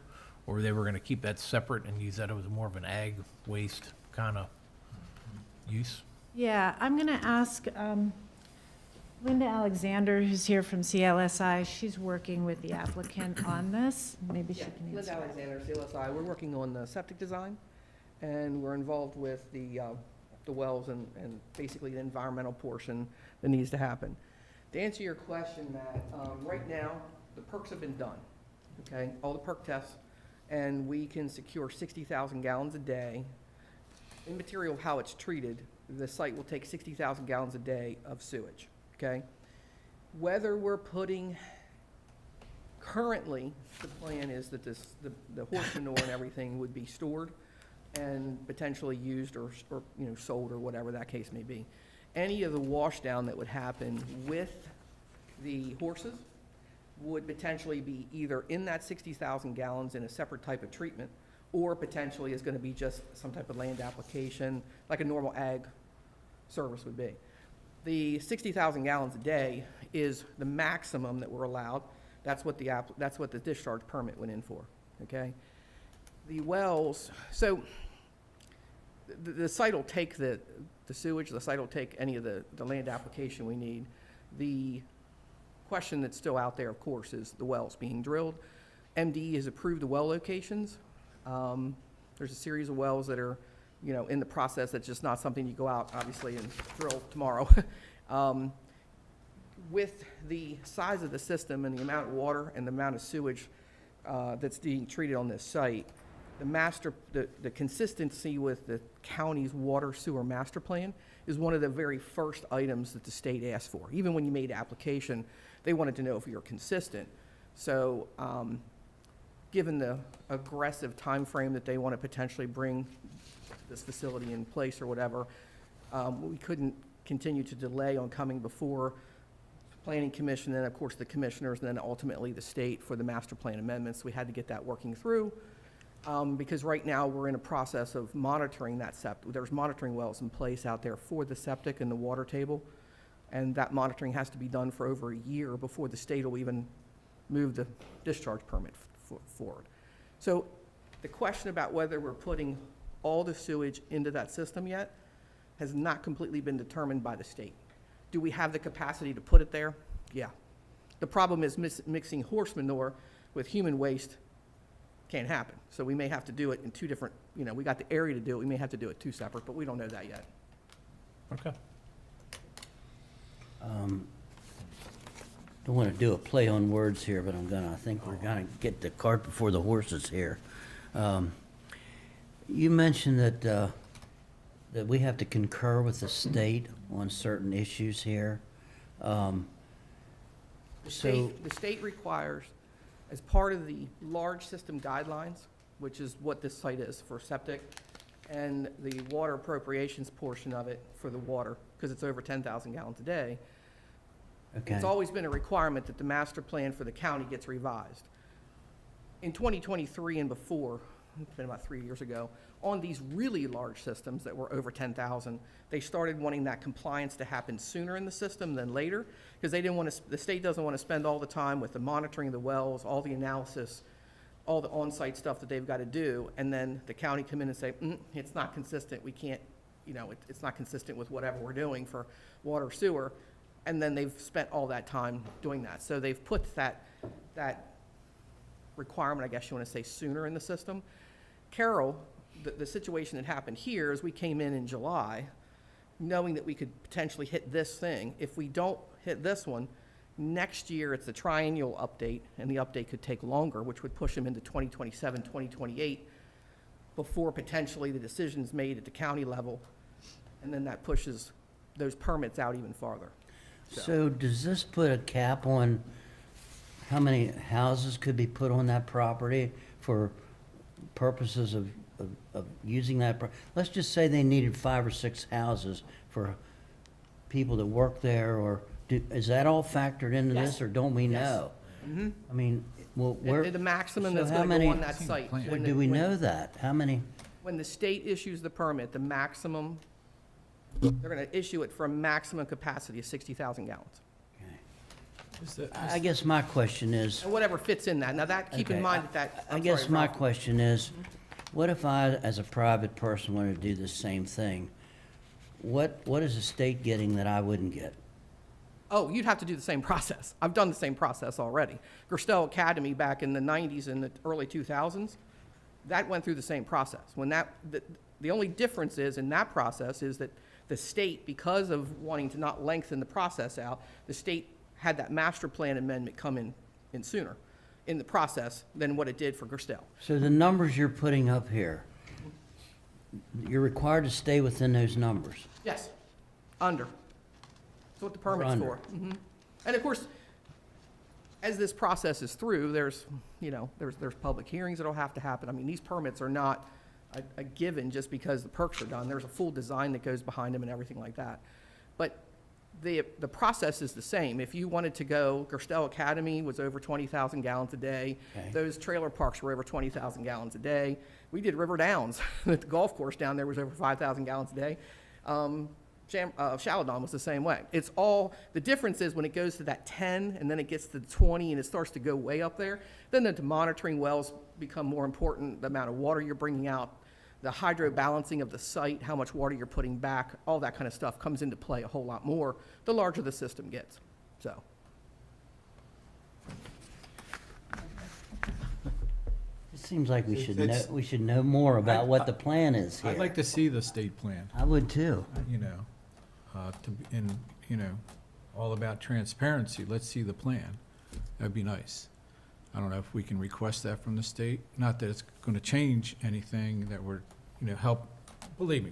or they were gonna keep that separate and use that as more of an ag waste kind of use? Yeah, I'm going to ask Linda Alexander, who's here from CLSI. She's working with the applicant on this. Maybe she can Linda answer. Alexander, CLSI. We're working on the septic design, and we're involved with the wells and basically the environmental portion that needs to happen. To answer your question, Matt, right now, the perks have been done, okay? All the perk tests, and we can secure 60,000 gallons a day. Immaterial of how it's treated, the site will take 60,000 gallons a day of sewage, okay? Whether we're putting, currently, the plan is that the horse manure and everything would be stored and potentially used or sold or whatever that case may be. Any of the wash down that would happen with the horses would potentially be either in that 60,000 gallons in a separate type of treatment, or potentially is going to be just some type of land application, like a normal ag service would be. The 60,000 gallons a day is the maximum that we're allowed. That's what the discharge permit went in for, okay? The wells, so the site will take the sewage, the site will take any of the land application we need. The question that's still out there, of course, is the wells being drilled. MDE has approved the well locations. There's a series of wells that are, in the process. That's just not something you go out, obviously, and drill tomorrow. With the size of the system and the amount of water and the amount of sewage that's being treated on this site, the consistency with the county's water sewer master plan is one of the very first items that the state asked for. Even when you made application, they wanted to know if you're consistent. So, given the aggressive time frame that they want to potentially bring this facility in place or whatever, we couldn't continue to delay on coming before Planning Commission, and of course the commissioners, and then ultimately the state for the master plan amendments. We had to get that working through, because right now we're in a process of monitoring that septic. There's monitoring wells in place out there for the septic and the water table, and that monitoring has to be done for over a year before the state will even move the discharge permit forward. So the question about whether we're putting all the sewage into that system yet has not completely been determined by the state. Do we have the capacity to put it there? Yeah. The problem is mixing horse manure with human waste can't happen. So we may have to do it in two different, we got the area to do it. We may have to do it two separate, but we don't know that yet. Okay. Don't want to do a play on words here, but I think we're gonna get the cart before the horses here. You mentioned that we have to concur with the state on certain issues here. The state requires, as part of the large system guidelines, which is what this site is for septic, and the water appropriations portion of it for the water, because it's over 10,000 gallons a day, Okay. it's always been a requirement that the master plan for the county gets revised. In 2023 and before, it's been about 3 years ago, on these really large systems that were over 10,000, they started wanting that compliance to happen sooner in the system than later, because they didn't want to, the state doesn't want to spend all the time with the monitoring of the wells, all the analysis, all the on-site stuff that they've got to do, and then the county come in and say, it's not consistent, we can't, it's not consistent with whatever we're doing for water sewer, and then they've spent all that time doing that. So they've put that requirement, I guess you want to say, sooner in the system. Carroll, the situation that happened here is we came in July, knowing that we could potentially hit this thing. If we don't hit this one, next year it's a triennial update, and the update could take longer, which would push them into 2027, 2028, before potentially the decision's made at the county level, and then that pushes those permits out even farther. So does this put a cap on how many houses could be put on that property for purposes of using that? Let's just say they needed 5 or 6 houses for people that work there, or is that all factored into this, Yes. or don't we Yes. know? I mean, well, where, The maximum so that's how gonna many- go on that site. when do the- we when- know that? How many? When the state issues the permit, the maximum, they're gonna issue it for a maximum capacity of 60,000 gallons. I guess my question is, And whatever fits in that. Now that, keep in Okay, mind that, I I'm guess sorry, my Ralph. question is, what if I, as a private person, wanted to do the same thing? What is the state getting that I wouldn't get? Oh, you'd have to do the same process. I've done the same process already. Gerstel Academy back in the 90s and the early 2000s, that went through the same process. When the only difference is in that process is that the state, because of wanting to not lengthen the process out, the state had that master plan amendment come in sooner in the process than what it did for Gerstel. So the numbers you're putting up here, you're required to stay within those numbers? Yes, under. That's what the permit's under. for. And of course, as this process is through, there's public hearings that'll have to happen. I mean, these permits are not a given just because the perks are done. There's a full design that goes behind them and everything like that. But the process is the same. If you wanted to go, Gerstel Academy was over 20,000 gallons a day. Okay. Those trailer parks were over 20,000 gallons a day. We did River Downs. The golf course down there was over 5,000 gallons a day. Shaladon was the same way. It's all, the difference is when it goes to that 10 and then it gets to 20 and it starts to go way up there, then the monitoring wells become more important, the amount of water you're bringing out, the hydro balancing of the site, how much water you're putting back, all that kind of stuff comes into play a whole lot more the larger the system gets. So, It seems like we It's- should know more about what the plan is here. I'd like to see the state plan, I would too. all about transparency. Let's see the plan. That'd be nice. I don't know if we can request that from the state. Not that it's going to change anything that we're, help. Believe me,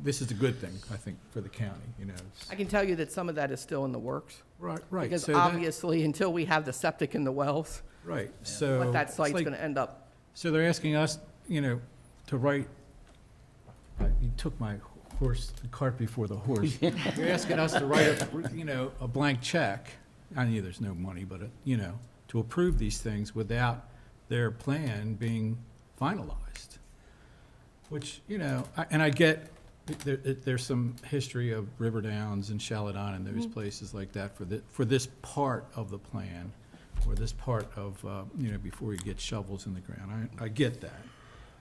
this is a good thing, I think, for the county, it's- I can tell you that some of that is still in the works. Right. Because so that- obviously, until we have the septic in the wells, Right, so. what that it's site's like- gonna end up. So they're asking us, to write, you took my the cart before the horse. They're asking us to write a blank check. I know there's no money, but, to approve these things without their plan being finalized. Which, and I get, there's some history of River Downs and Shaladon and those places like that for this part of the plan, or this part of, before you get shovels in the ground. I get that.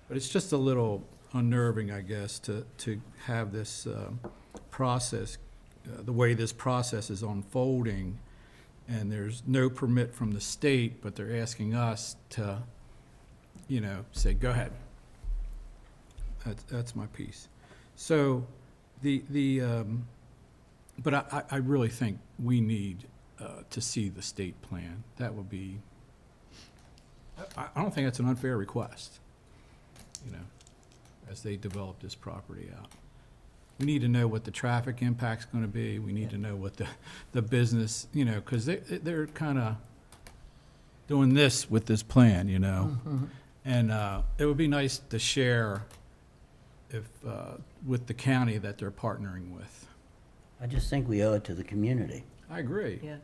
But it's just a little unnerving, I guess, to have this process, the way this process is unfolding, and there's no permit from the state, but they're asking us to, say, go ahead. That's my piece. So but I really think we need to see the state plan. That would be, I don't think that's an unfair request, as they develop this property out. We need to know what the traffic impact's gonna be. We need to know what the business, because they're kind of doing this with this plan, And it would be nice to share with the county that they're partnering with. I just think we owe it to the community. I agree. Yeah.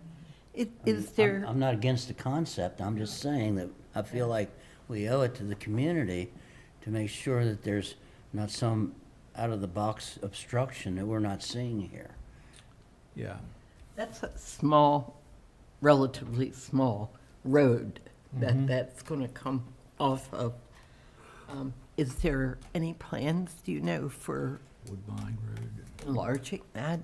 I'm- Is there, I'm not against the concept, I'm just saying that I feel like we owe it to the community to make sure that there's not some out-of-the-box obstruction that we're not seeing here. Yeah. that's a small, relatively small road that's going to come off of. Is there any plans, do you know, for Woodbine Road. enlarging that?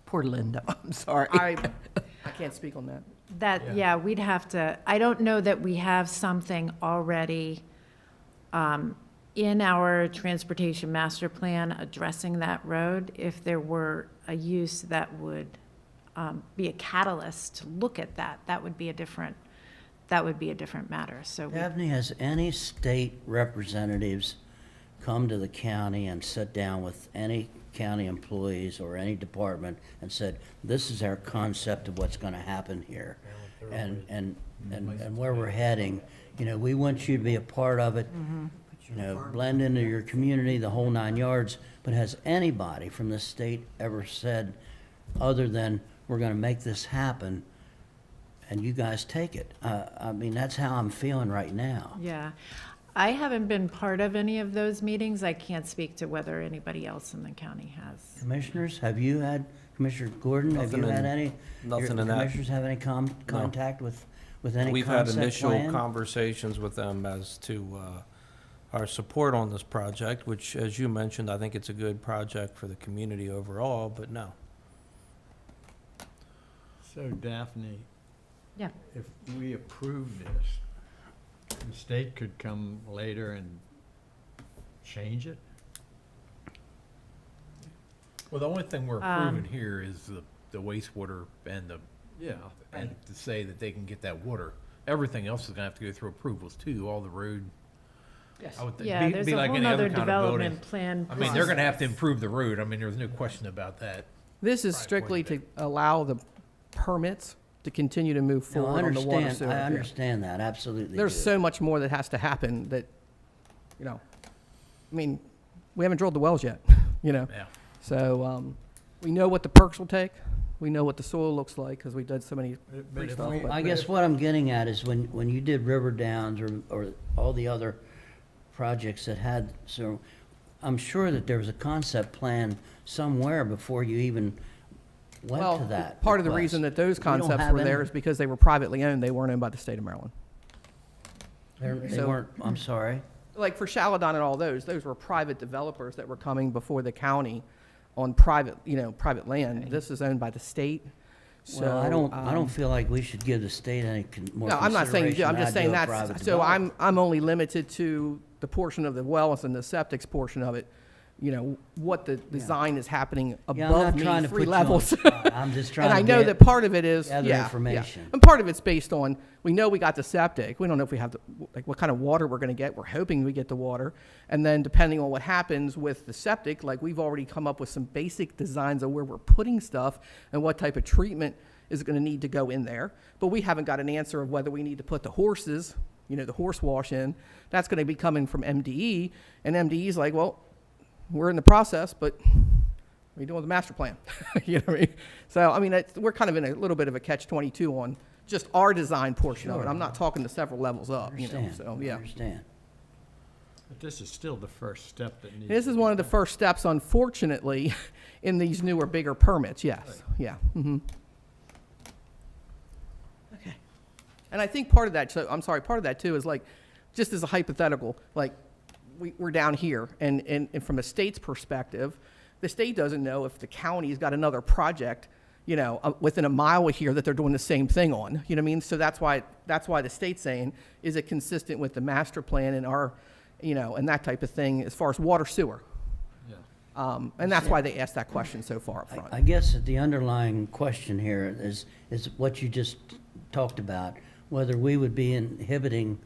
Poor Linda, I'm sorry. I can't speak on that. That, yeah, we'd have to, I don't know that we have something already in our transportation master plan addressing that road, if there were a use that would be a catalyst to look at that, that would be a different matter. So we- Daphne, has any state representatives come to the county and sit down with any county employees or any department and said, this is our concept of what's gonna happen here? And where we're heading, you know, we want you to be a part of it, you know, blend into your community, the whole 9 yards. But has anybody from the state ever said, other than, we're gonna make this happen, and you guys take it? I mean, that's how I'm feeling right now. Yeah. I haven't been part of any of those meetings. I can't speak to whether anybody else in the county has. Commissioners, have you had, Commissioner Gordon, have you Nothing had in- any? nothing your in that. Commissioners have any contact with any We've had concept initial plan? conversations with them as to our support on this project, which, as you mentioned, I think it's a good project for the community overall, but no. So Daphne, Yeah. if we approve this, the state could come later and change it? Well, the only thing we're approving here is the wastewater and Yeah. and to say that they can get that water. Everything else is gonna have to go through approvals too, all the road. Yes. I would think, Yeah, be there's a like whole any other nother kind of building. development plan. I mean, they're gonna have to process. improve the road. I mean, there's no question about that. This is Right, strictly point to allow the permits to continue to move No, I forward on the water understand, sewer. I Yeah. understand that, absolutely. There's do. so much more that has to happen that, you know, I mean, we haven't drilled the wells yet, you know? Yeah. So, we know what the perks will take. We know what the soil looks like because we did so many But if stuff. we- but- I guess what I'm getting at is when you did River Downs or all the other projects that had, so I'm sure that there was a concept plan somewhere before you even went Well, to that. part of the request. reason that those We don't concepts have were there any- is because they were privately owned. They weren't owned by the state of Maryland. They so- weren't, I'm sorry. Like for Shaladon and all those were private developers that were coming before the county on private, private land. This is owned by the state. So, Well, I don't feel like we should give the state any more No, I'm not saying, consideration I'm just than I saying do a private that's, so I'm developer. only limited to the portion of the wells and the septic's portion of it. What the design is happening Yeah, I'm above not me, trying to 3 put you on the levels. spot. I'm just trying And I to know get- that part of it is, gather yeah, information. yeah. And part of it's based on, we know we got the septic. We don't know if we have, what kind of water we're gonna get. We're hoping we get the water. And then depending on what happens with the septic, like we've already come up with some basic designs of where we're putting stuff and what type of treatment is gonna need to go in there. But we haven't got an answer of whether we need to put the horses, the horse wash in. That's gonna be coming from MDE. And MDE's like, well, we're in the process, but what are you doing with the master plan? You know what I mean? So, I mean, we're kind of in a little bit of a catch-22 on just our design portion of it. Sure. I'm not talking to several levels up, Understand, so, I yeah. understand. But this is still the first step that needs. This to is be one of the done. first steps, unfortunately, in these newer, bigger permits, yes, yeah. Okay. And I think part of that, so, I'm sorry, part of that too is like, just as a hypothetical, like, we're down here, and from a state's perspective, the state doesn't know if the county's got another project, within a mile of here that they're doing the same thing on, you know what I mean? So that's why the state's saying, is it consistent with the master plan and our, and that type of thing as far as water sewer? Yeah. And that's why they asked that question so far up front. I guess that the underlying question here is what you just talked about, whether we would be inhibiting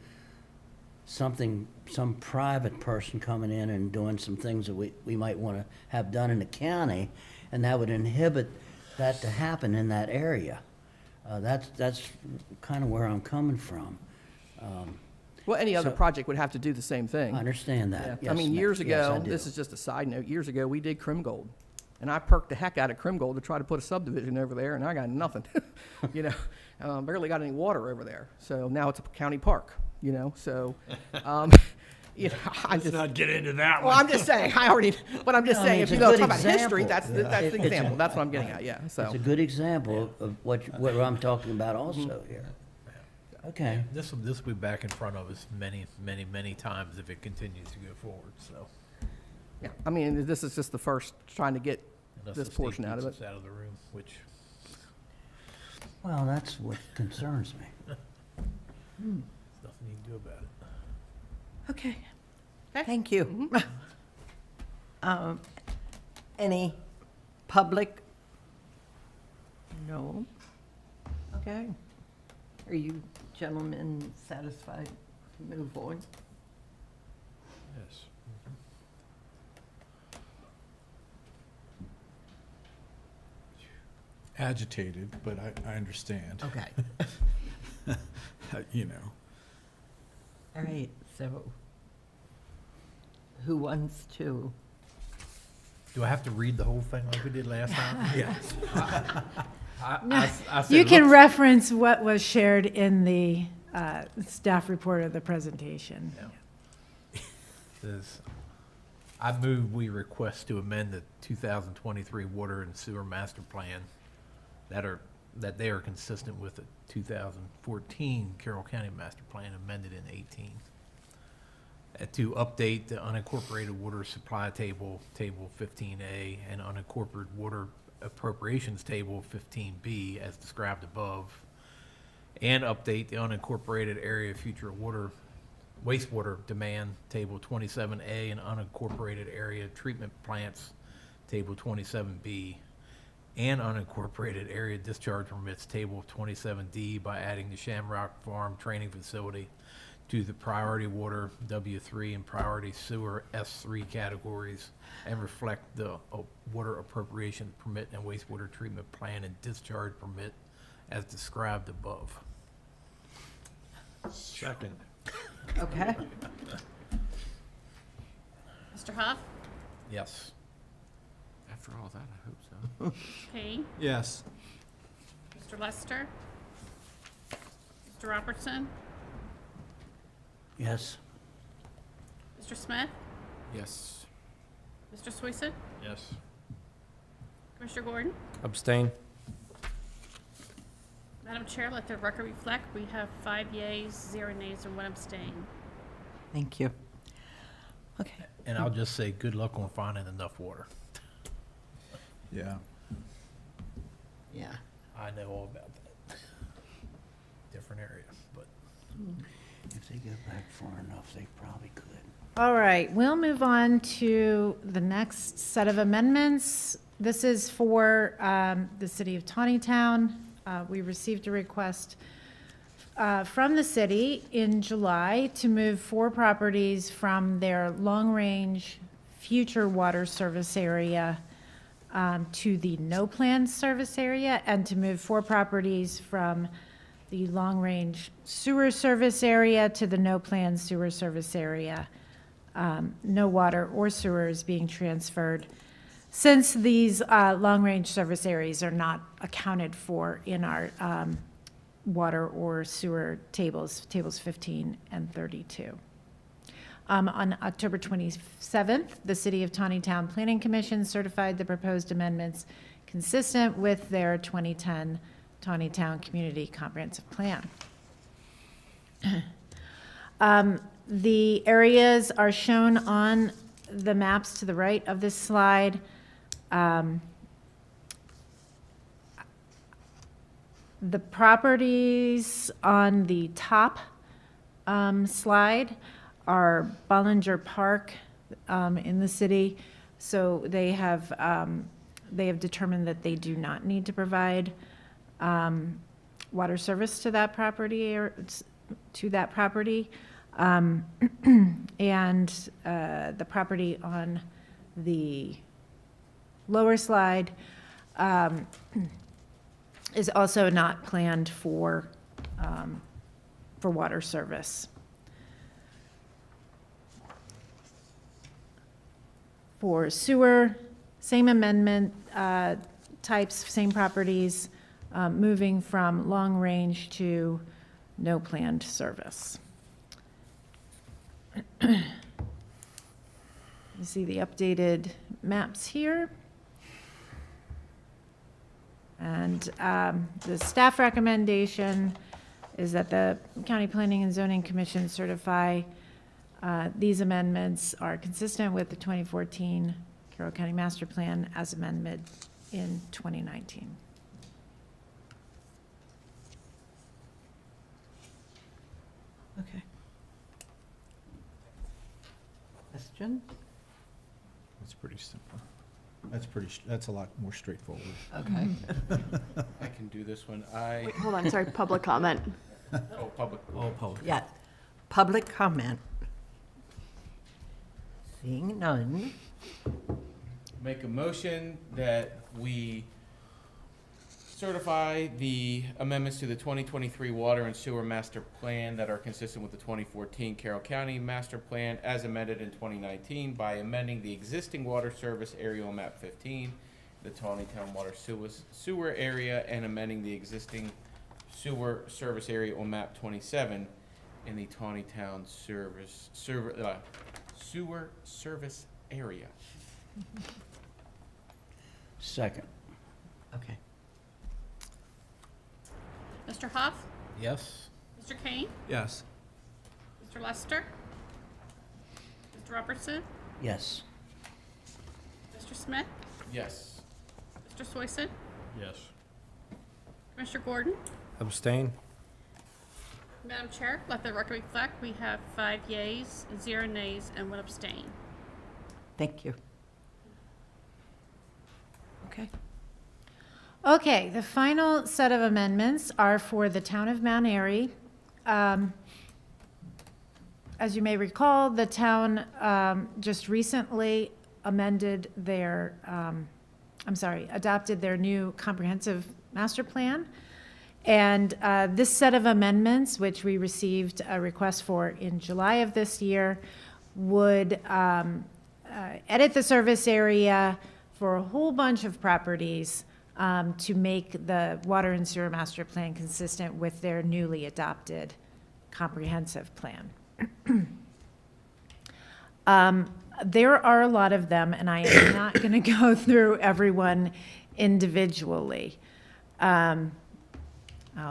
some private person coming in and doing some things that we might want to have done in the county, and that would inhibit that to happen in that area. That's kind of where I'm coming from. Well, any other So- project would have to do the same thing. I understand Yeah. that. I Yes, mean, years yes, I ago, do. this is just a side note, years ago, we did Crim Gold. And I perked the heck out of Crim Gold to try to put a subdivision over there, and I got nothing. Barely got any water over there. So now it's a county park, so, I'm Let's just, not get into that well, one. I'm just saying, but I'm just No, I saying, mean, if it's you a go good talk about history, example. that's the example. That's what I'm getting at, yeah, so. It's a good example of what I'm talking about also here. Okay. This will be back in front of us many, many, many times if it continues to go forward, so. Yeah, I mean, this is just the first, trying to get Unless this the state portion out of keeps it. us out of the room, which, Well, that's what concerns me. there's nothing you can do about it. Okay. Thank you. Any public? No? Okay. Are you gentlemen satisfied to move on? Yes. Agitated, but I understand. Okay. You know. All right, so who wants to? Do I have to read the whole thing like we did last time? Yes. I said You it can looks- reference what was shared in the staff report of the presentation. Says, I move we request to amend the 2023 Water and Sewer Master Plan that they are consistent with the 2014 Carroll County Master Plan amended in 18. To update the unincorporated water supply table, Table 15A, and unincorporated water appropriations table 15B as described above, and update the unincorporated area future wastewater demand, Table 27A, and unincorporated area treatment plants, Table 27B, and unincorporated area discharge permits, Table 27D, by adding the Shamrock Farm Training Facility to the priority water W3 and priority sewer S3 categories, and reflect the water appropriation permit and wastewater treatment plan and discharge permit as described above. Second. Okay. Mr. Huff, Yes. After all that, I hope so. Kane, Yes. Mr. Lester, Mr. Robertson, Yes. Mr. Smith, Yes. Mr. Sweeson, Yes. Commissioner Gordon. Abstain? Madam Chair, let the record reflect, we have 5 yeas, 0 nays, and 1 abstain. Thank you. Okay. And I'll just say, good luck on finding enough water. Yeah. Yeah. I know all about that. Different area, but. If they get back far enough, they probably could. All right, we'll move on to the next set of amendments. This is for the city of Tawnytown. We received a request from the city in July to move 4 properties from their long-range future water service area to the no-plan service area, and to move 4 properties from the long-range sewer service area to the no-plan sewer service area. No water or sewer is being transferred, since these long-range service areas are not accounted for in our water or sewer tables 15 and 32. On October 27th, the City of Tawnytown Planning Commission certified the proposed amendments consistent with their 2010 Tawnytown Community Comprehensive Plan. The areas are shown on the maps to the right of this slide. The properties on the top slide are Bollinger Park in the city. So they have determined that they do not need to provide water service to that property and the property on the lower slide is also not planned for water service. For sewer, same amendment types, same properties, moving from long range to no planned service. You see the updated maps here. And the staff recommendation is that the County Planning and Zoning Commission certify these amendments are consistent with the 2014 Carroll County Master Plan as amended in 2019. Okay. Question? That's pretty simple. That's a lot more straightforward. Okay. I can do this one. Wait, hold on, sorry, public comment. Oh, public. All public. Yeah. Public comment. Seeing none. Make a motion that we certify the amendments to the 2023 Water and Sewer Master Plan that are consistent with the 2014 Carroll County Master Plan as amended in 2019 by amending the existing water service area on map 15, the Tawnytown Water Sewer area, and amending the existing sewer service area on map 27 in the Tawnytown sewer service area. Second. Okay. Mr. Huff, Yes? Mr. Kane, Yes. Mr. Lester, Mr. Robertson, Yes. Mr. Smith, Yes. Mr. Soyson, Yes. Commissioner Gordon. Abstain? Madam Chair, let the record reflect, we have 5 yeas, 0 nays, and 1 abstain. Thank you. Okay. Okay, the final set of amendments are for the town of Mount Airy. As you may recall, the town just recently amended their, adopted their new comprehensive master plan. And this set of amendments, which we received a request for in July of this year, would edit the service area for a whole bunch of properties to make the water and sewer master plan consistent with their newly adopted comprehensive plan. There are a lot of them, and I am not going to go through everyone individually. I'll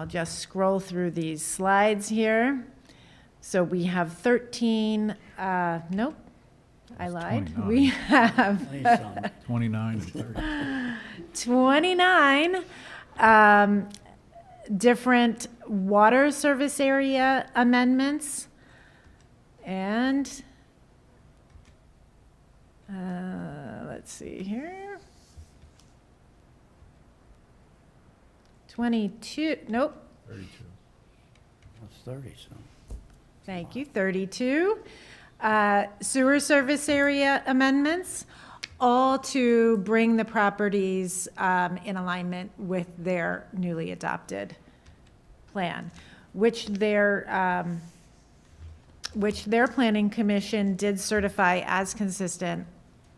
just scroll through these slides here. So we have 13, nope, I lied. 29. We have 29 and 30. 29 different water service area amendments. And let's see here. 22, nope. 32. That's 30, so. Thank you, 32. Sewer service area amendments, all to bring the properties in alignment with their newly adopted plan, which their planning commission did certify as consistent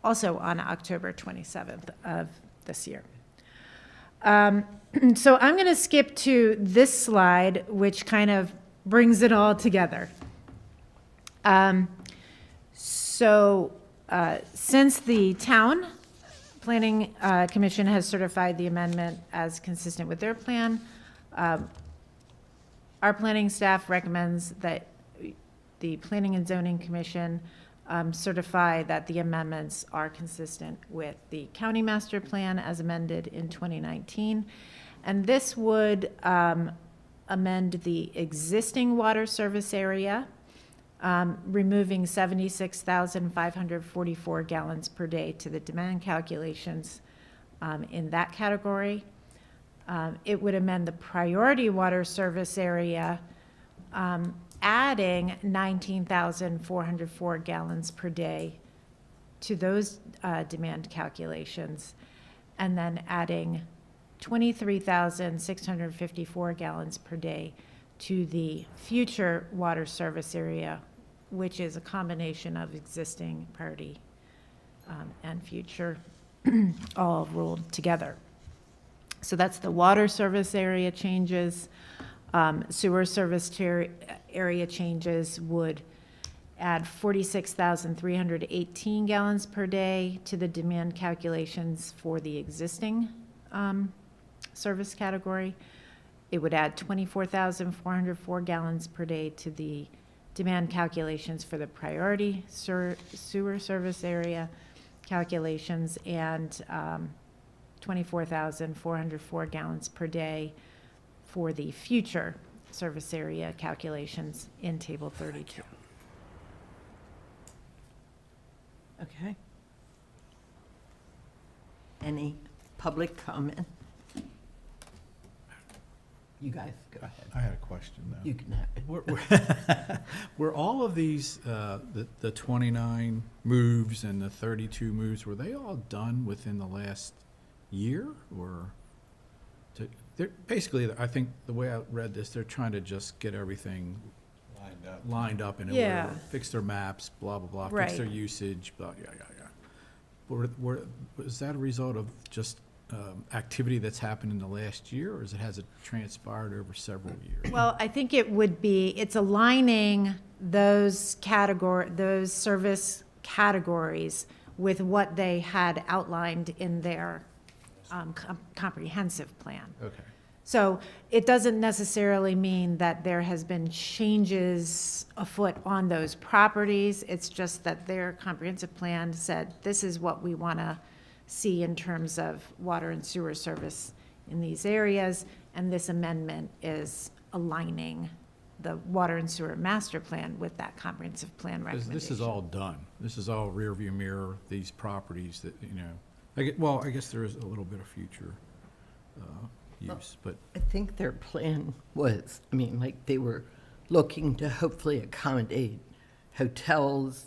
also on October 27th of this year. So I'm going to skip to this slide, which kind of brings it all together. Since the town planning commission has certified the amendment as consistent with their plan, our planning staff recommends that the Planning and Zoning Commission certify that the amendments are consistent with the county master plan as amended in 2019. And this would amend the existing water service area, removing 76,544 gallons per day to the demand calculations in that category. It would amend the priority water service area, adding 19,404 gallons per day to those demand calculations, and then adding 23,654 gallons per day to the future water service area, which is a combination of existing priority and future all rolled together. So that's the water service area changes. Sewer service area changes would add 46,318 gallons per day to the demand calculations for the existing service category. It would add 24,404 gallons per day to the demand calculations for the priority sewer service area calculations, and 24,404 gallons per day for the future service area calculations in Table 32. Okay. Any public comment? You guys, go ahead. I had a question, though. You can have it. Were all of these, the 29 moves and the 32 moves, were they all done within the last year? Or, they're, basically, I think the way I read this, they're trying to just get everything lined up in Yeah. order, fix their maps, blah, blah, blah, fix Right. their usage, blah, yeah. Was that a result of just activity that's happened in the last year, or has it transpired over several years? Well, I think it would be, it's aligning those service categories with what they had outlined in their comprehensive plan. Okay. So it doesn't necessarily mean that there has been changes afoot on those properties. It's just that their comprehensive plan said, this is what we want to see in terms of water and sewer service in these areas. And this amendment is aligning the water and sewer master plan with that comprehensive plan Because recommendation. this is all done. This is all rear view mirror, these properties that, I guess there is a little bit of future use, but I think their plan was, they were looking to hopefully accommodate hotels,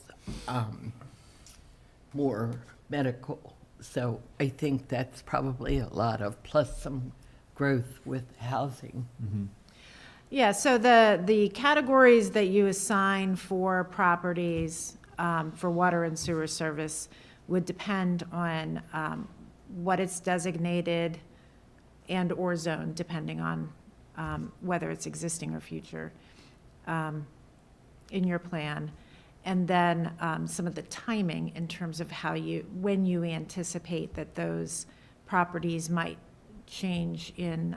more medical. So I think that's probably a lot of, plus some growth with housing. Yeah, so the categories that you assign for properties for water and sewer service would depend on what it's designated and/or zoned, depending on whether it's existing or future in your plan. And then some of the timing in terms of when you anticipate that those properties might change in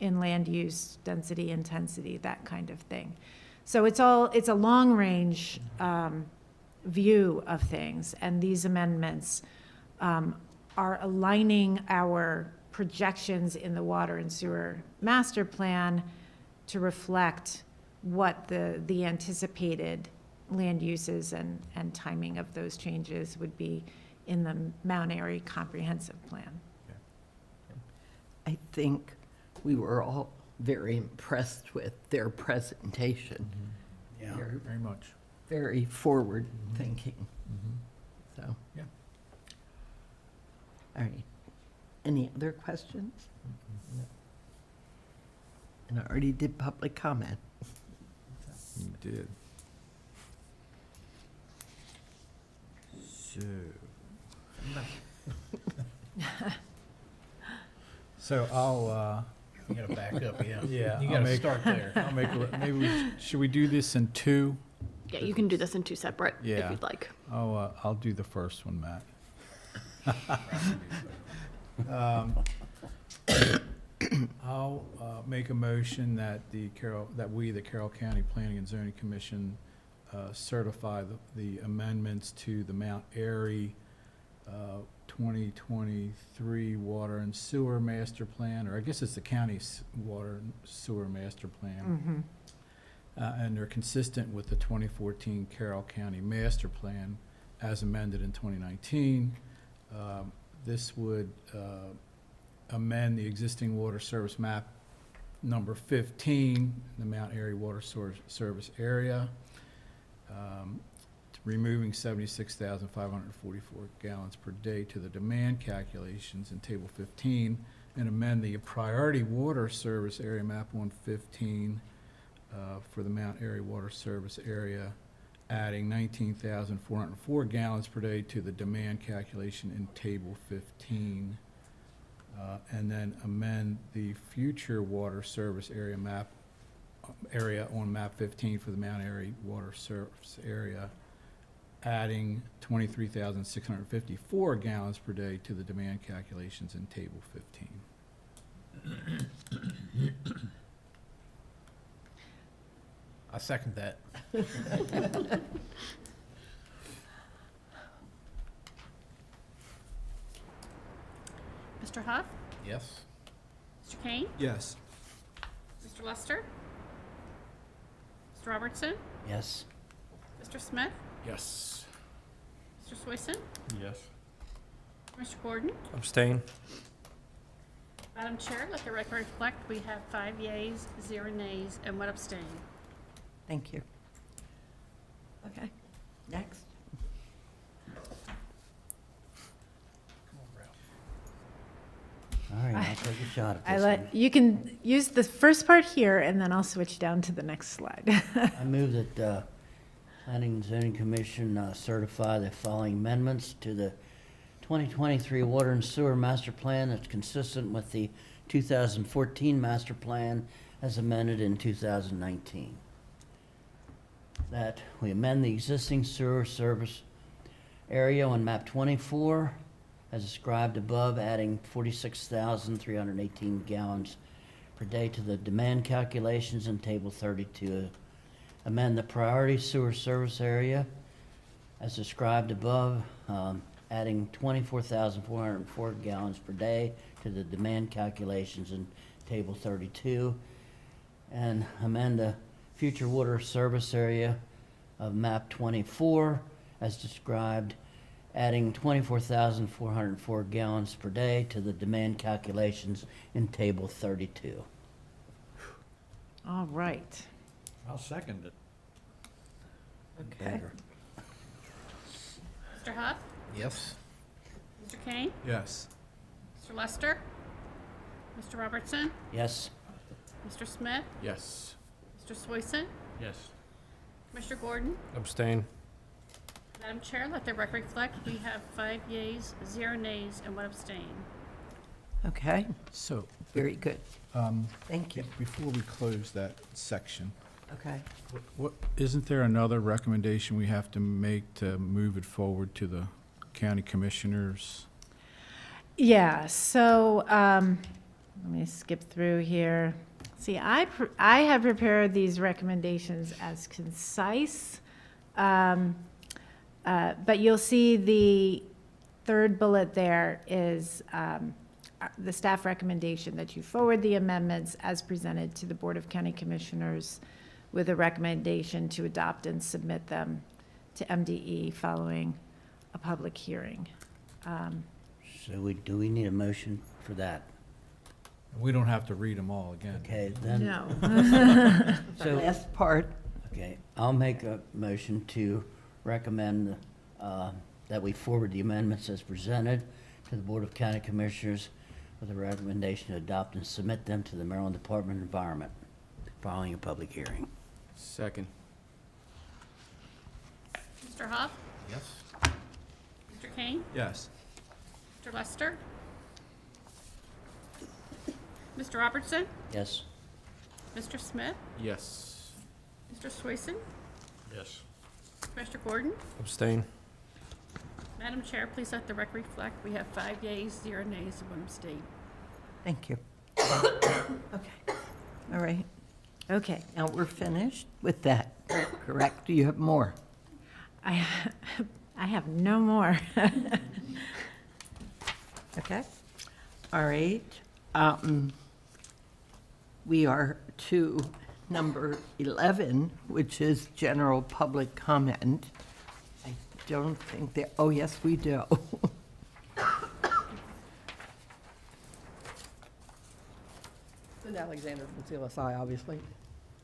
land use, density, intensity, that kind of thing. So it's a long-range view of things, and these amendments are aligning our projections in the water and sewer master plan to reflect what the anticipated land uses and timing of those changes would be in the Mount Airy Comprehensive Plan. I think we were all very impressed with their presentation. yeah, They're very much. very forward-thinking, so. Yeah. All right. Any other questions? And I already did public comment. You did. So I'll, You gotta back up, yeah. yeah. You I'll gotta make- start there. I'll make, should we do this in two? Yeah, you can do this in two separate if Yeah. you'd like. I'll do the first one, Matt. I'll make a motion that the Carroll County Planning and Zoning Commission certify the amendments to the Mount Airy 2023 Water and Sewer Master Plan, or I guess it's the county's Water and Sewer Master Plan. And they're consistent with the 2014 Carroll County Master Plan as amended in 2019. This would amend the existing water service map number 15, the Mount Airy Water Service Area, removing 76,544 gallons per day to the demand calculations in Table 15, and amend the Priority Water Service Area Map 115 for the Mount Airy Water Service Area, adding 19,404 gallons per day to the demand calculation in Table 15. And then amend the future water service area on map 15 for the Mount Airy Water Service Area, adding 23,654 gallons per day to the demand calculations in Table 15. I second that. Mr. Huff? Yes? Mr. Kane? Yes. Mr. Lester? Mr. Robertson? Yes. Mr. Smith? Yes. Mr. Swason? Yes. Mr. Gordon? Abstain? Madam Chair, let the record reflect we have 5 yeas, 0 nays, and 1 abstain. Thank you. Okay, next. All right, I'll take a shot at I this one. let, you can use the first part here, and then I'll switch down to the next slide. I move that Planning and Zoning Commission certify the following amendments to the 2023 Water and Sewer Master Plan that's consistent with the 2014 Master Plan as amended in 2019. That we amend the existing sewer service area on map 24 as described above, adding 46,318 gallons per day to the demand calculations in table 32. Amend the priority sewer service area as described above, adding 24,404 gallons per day to the demand calculations in table 32. And amend the future water service area of map 24 as described, adding 24,404 gallons per day to the demand calculations in table 32. All right. I'll second it. Okay. Better. Mr. Huff? Yes. Mr. Kane? Yes. Mr. Lester? Mr. Robertson? Yes? Mr. Smith? Yes. Mr. Swason? Yes. Mr. Gordon? Abstain? Madam Chair, let the record reflect we have 5 yeas, 0 nays, and 1 abstain. Okay, So, very good. Thank you. before we close that section, Okay. what, isn't there another recommendation we have to make to move it forward to the county commissioners? Yeah, so let me skip through here. See, I have prepared these recommendations as concise, but you'll see the third bullet there is the staff recommendation that you forward the amendments as presented to the Board of County Commissioners with a recommendation to adopt and submit them to MDE following a public hearing. So do we need a motion for that? We don't have to read them all again. Okay, then. No. The So, last part, okay, I'll make a motion to recommend that we forward the amendments as presented to the Board of County Commissioners with a recommendation to adopt and submit them to the Maryland Department of Environment following a public hearing. Second. Mr. Huff? Yes. Mr. Kane? Yes. Mr. Lester? Mr. Robertson? Yes? Mr. Smith? Yes. Mr. Swason? Yes. Mr. Gordon? Abstain? Madam Chair, please let the record reflect we have 5 yeas, 0 nays, and 1 abstain. thank you. Okay, all right. Okay. Now we're finished with that, correct? Do you have more? I have no more. Okay, all right. We are to number 11, which is general public comment. I don't think that, oh, yes, we do. Linda Alexander from CLSI, obviously.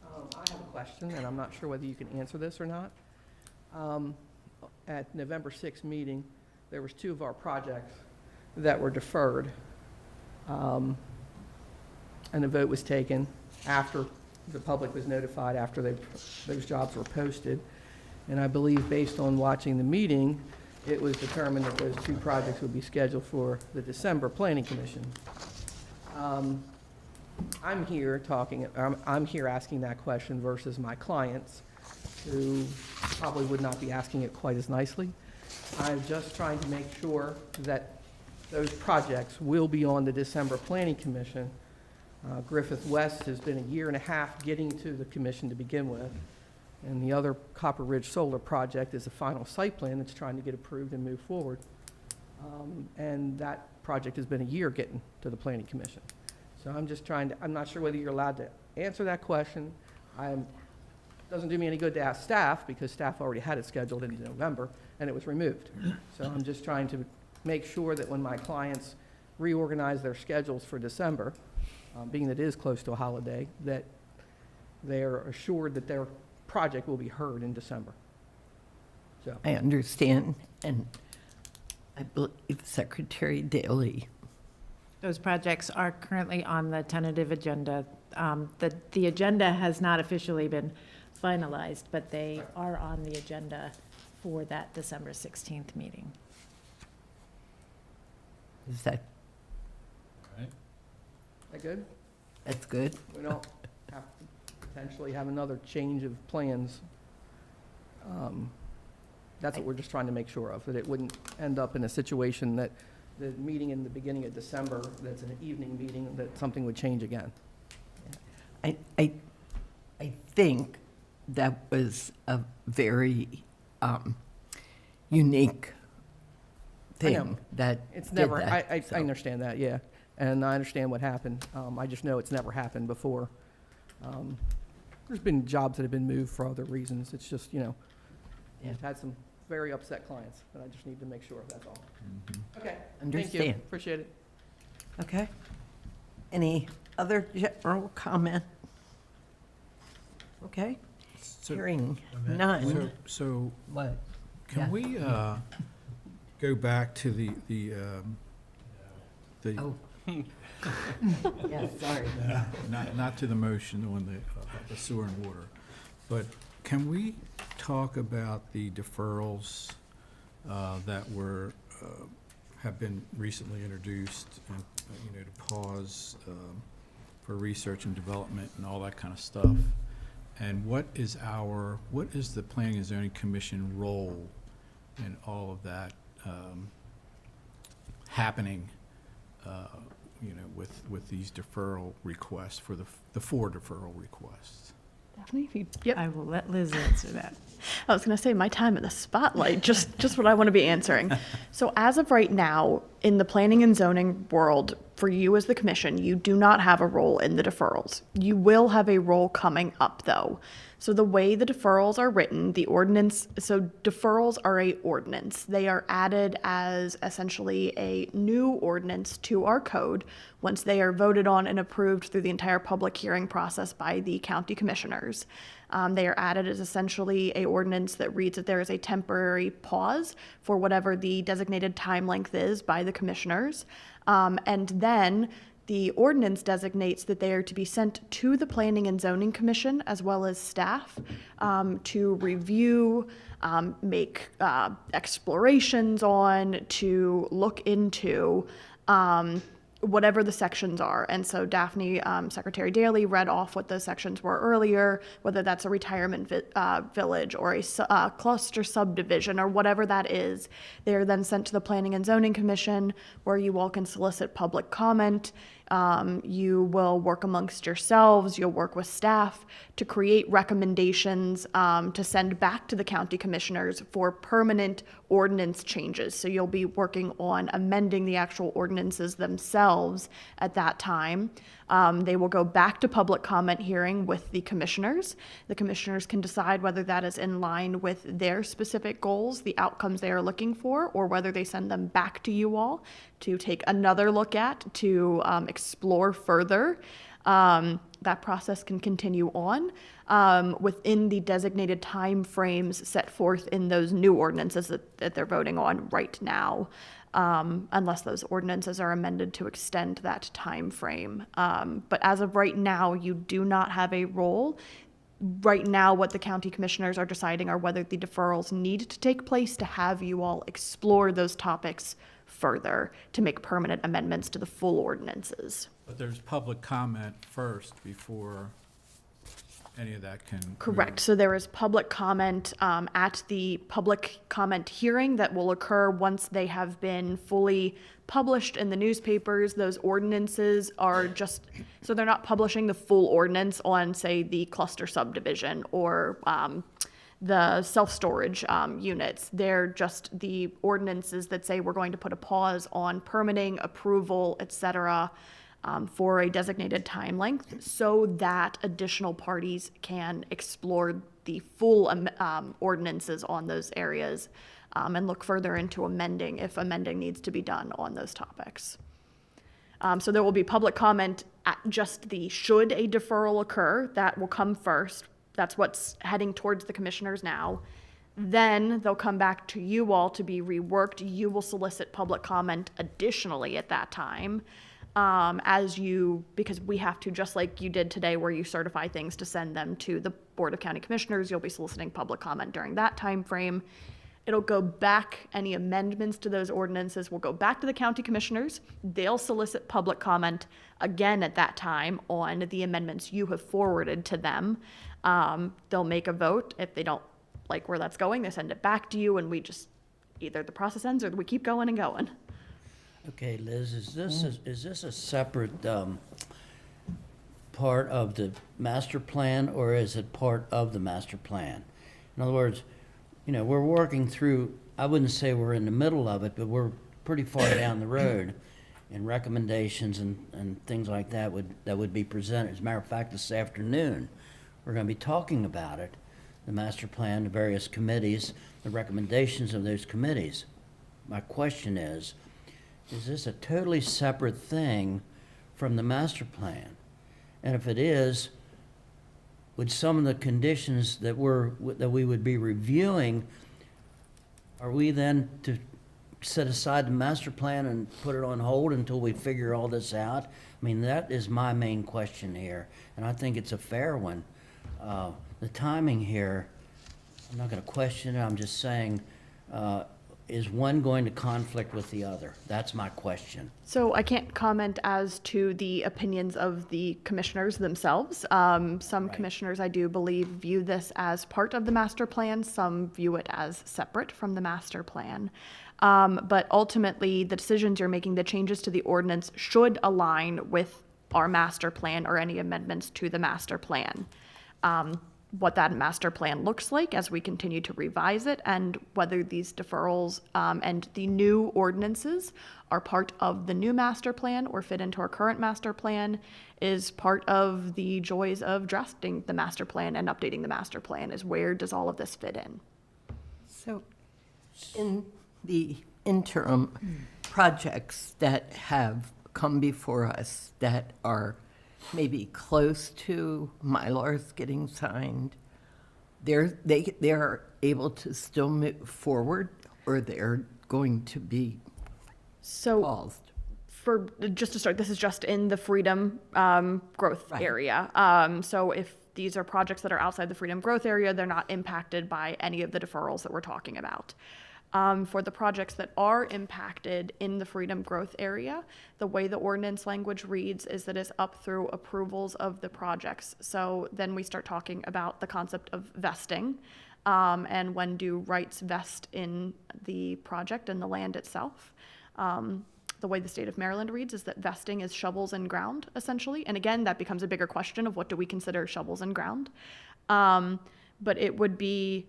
I have a question, and I'm not sure whether you can answer this or not. At November 6th meeting, there was 2 of our projects that were deferred. And a vote was taken after the public was notified, after those jobs were posted. And I believe, based on watching the meeting, it was determined that those 2 projects would be scheduled for the December Planning Commission. I'm here asking that question versus my clients, who probably would not be asking it quite as nicely. I'm just trying to make sure that those projects will be on the December Planning Commission. Griffith West has been 1.5 years getting to the commission to begin with. And the other Copper Ridge Solar project is a final site plan that's trying to get approved and move forward. And that project has been 1 year getting to the Planning Commission. So I'm just trying to, I'm not sure whether you're allowed to answer that question. I'm doesn't do me any good to ask staff, because staff already had it scheduled in November, and it was removed. So I'm just trying to make sure that when my clients reorganize their schedules for December, being that it is close to a holiday, that they're assured that their project will be heard in December. So, I understand, and I believe Secretary Daley. Those projects are currently on the tentative agenda. The agenda has not officially been finalized, but they are on the agenda for that December 16th meeting. Is that, that good? that's good? We don't have to potentially have another change of plans. That's what we're just trying to make sure of, that it wouldn't end up in a situation that the meeting in the beginning of December, that's an evening meeting, that something would change again. I think that was a very unique I know. thing that It's did never, that, I so. understand that, yeah, and I understand what happened. I just know it's never happened before. There's been jobs that have been moved for other reasons. It's just, Yeah. I've had some very upset clients, but I just need to make sure of that's all. Okay, thank you, Understand. appreciate it. Okay. Any other general comment? Okay, So- hearing none. So, What? can Yeah. we go back to the Oh. Yeah, sorry. not to the motion on the sewer and water, but can we talk about the deferrals that have been recently introduced, and, to pause for research and development and all that kind of stuff? And what is the Planning and Zoning Commission role in all of that happening, with these deferral requests for the 4 deferral requests? Daphne, if you, yep. I will let Liz answer that. I was going to say my time in the spotlight, just what I want to be answering. So as of right now, in the planning and zoning world, for you as the commission, you do not have a role in the deferrals. You will have a role coming up, though. So the way the deferrals are written, the ordinance, so deferrals are a ordinance. They are added as essentially a new ordinance to our code once they are voted on and approved through the entire public hearing process by the county commissioners. They are added as essentially a ordinance that reads that there is a temporary pause for whatever the designated time length is by the commissioners. And then the ordinance designates that they are to be sent to the Planning and Zoning Commission as well as staff to review, make explorations on, to look into whatever the sections are. And so Daphne, Secretary Daley read off what those sections were earlier, whether that's a retirement village or a cluster subdivision or whatever that is. They are then sent to the Planning and Zoning Commission, where you all can solicit public comment. You will work amongst yourselves, you'll work with staff to create recommendations to send back to the county commissioners for permanent ordinance changes. So you'll be working on amending the actual ordinances themselves at that time. They will go back to public comment hearing with the commissioners. The commissioners can decide whether that is in line with their specific goals, the outcomes they are looking for, or whether they send them back to you all to take another look at, to explore further. That process can continue on within the designated time frames set forth in those new ordinances that they're voting on right now, unless those ordinances are amended to extend that time frame. But as of right now, you do not have a role. Right now, what the county commissioners are deciding are whether the deferrals need to take place to have you all explore those topics further to make permanent amendments to the full ordinances. But there's public comment first before any of that can. Correct. So there is public comment at the public comment hearing that will occur once they have been fully published in the newspapers. Those ordinances are just, so they're not publishing the full ordinance on, say, the cluster subdivision or the self-storage units. They're just the ordinances that say we're going to put a pause on permitting, approval, et cetera, for a designated time length so that additional parties can explore the full ordinances on those areas, and look further into amending if amending needs to be done on those topics. So there will be public comment at just the should a deferral occur. That will come first. That's what's heading towards the commissioners now. Then they'll come back to you all to be reworked. You will solicit public comment additionally at that time, because we have to, just like you did today where you certify things to send them to the Board of County Commissioners, you'll be soliciting public comment during that time frame. It'll go back, any amendments to those ordinances will go back to the county commissioners. They'll solicit public comment again at that time on the amendments you have forwarded to them. They'll make a vote. If they don't like where that's going, they send it back to you, and we just, either the process ends or we keep going and going. Okay, Liz, is this a separate part of the master plan, or is it part of the master plan? In other words, you know, we're working through, I wouldn't say we're in the middle of it, but we're pretty far down the road, and recommendations and things like that would be presented. As a matter of fact, this afternoon, we're going to be talking about it, the master plan, the various committees, the recommendations of those committees. My question is this a totally separate thing from the master plan? And if it is, would some of the conditions that we would be reviewing, are we then to set aside the master plan and put it on hold until we figure all this out? I mean, that is my main question here, and I think it's a fair one. The timing here, I'm not going to question it, I'm just saying, is one going to conflict with the other? That's my question. So I can't comment as to the opinions of the commissioners themselves. Some commissioners, I do believe, view this as part of the master plan. Some view it as separate from the master plan. But ultimately, the decisions you're making, the changes to the ordinance, should align with our master plan or any amendments to the master plan. What that master plan looks like as we continue to revise it, and whether these deferrals and the new ordinances are part of the new master plan or fit into our current master plan, is part of the joys of drafting the master plan and updating the master plan, is where does all of this fit in? So in the interim, projects that have come before us that are maybe close to Mylars getting signed, they're able to still move forward, or they're going to be paused? For just to start, this is just in the Freedom growth area. So if these are projects that are outside the Freedom growth area, they're not impacted by any of the deferrals that we're talking about. For the projects that are impacted in the Freedom growth area, the way the ordinance language reads is that it's up through approvals of the projects. So then we start talking about the concept of vesting, and when do rights vest in the project and the land itself. The way the state of Maryland reads is that vesting is shovels in ground, essentially. And again, that becomes a bigger question of what do we consider shovels in ground. But it would be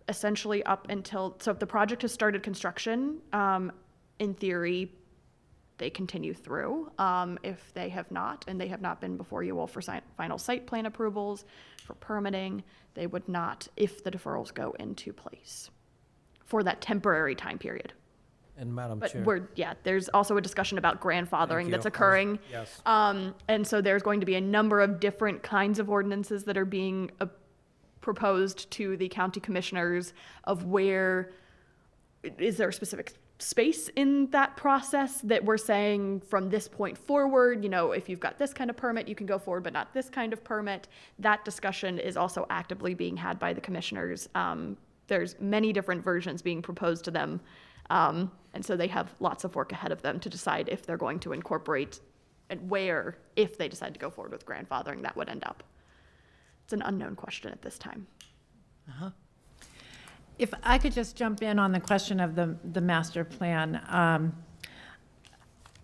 essentially up until, so if the project has started construction, in theory, they continue through. If they have not, and they have not been before you all for final site plan approvals, for permitting, they would not if the deferrals go into place for that temporary time period. And Madam But Chair. there's also a discussion about grandfathering that's you. occurring. Yes. And so there's going to be a number of different kinds of ordinances that are being proposed to the county commissioners of where, is there a specific space in that process that we're saying from this point forward, you know, if you've got this kind of permit, you can go forward, but not this kind of permit. That discussion is also actively being had by the commissioners. There's many different versions being proposed to them. And so they have lots of work ahead of them to decide if they're going to incorporate and where, if they decide to go forward with grandfathering, that would end up. It's an unknown question at this time. If I could just jump in on the question of the master plan.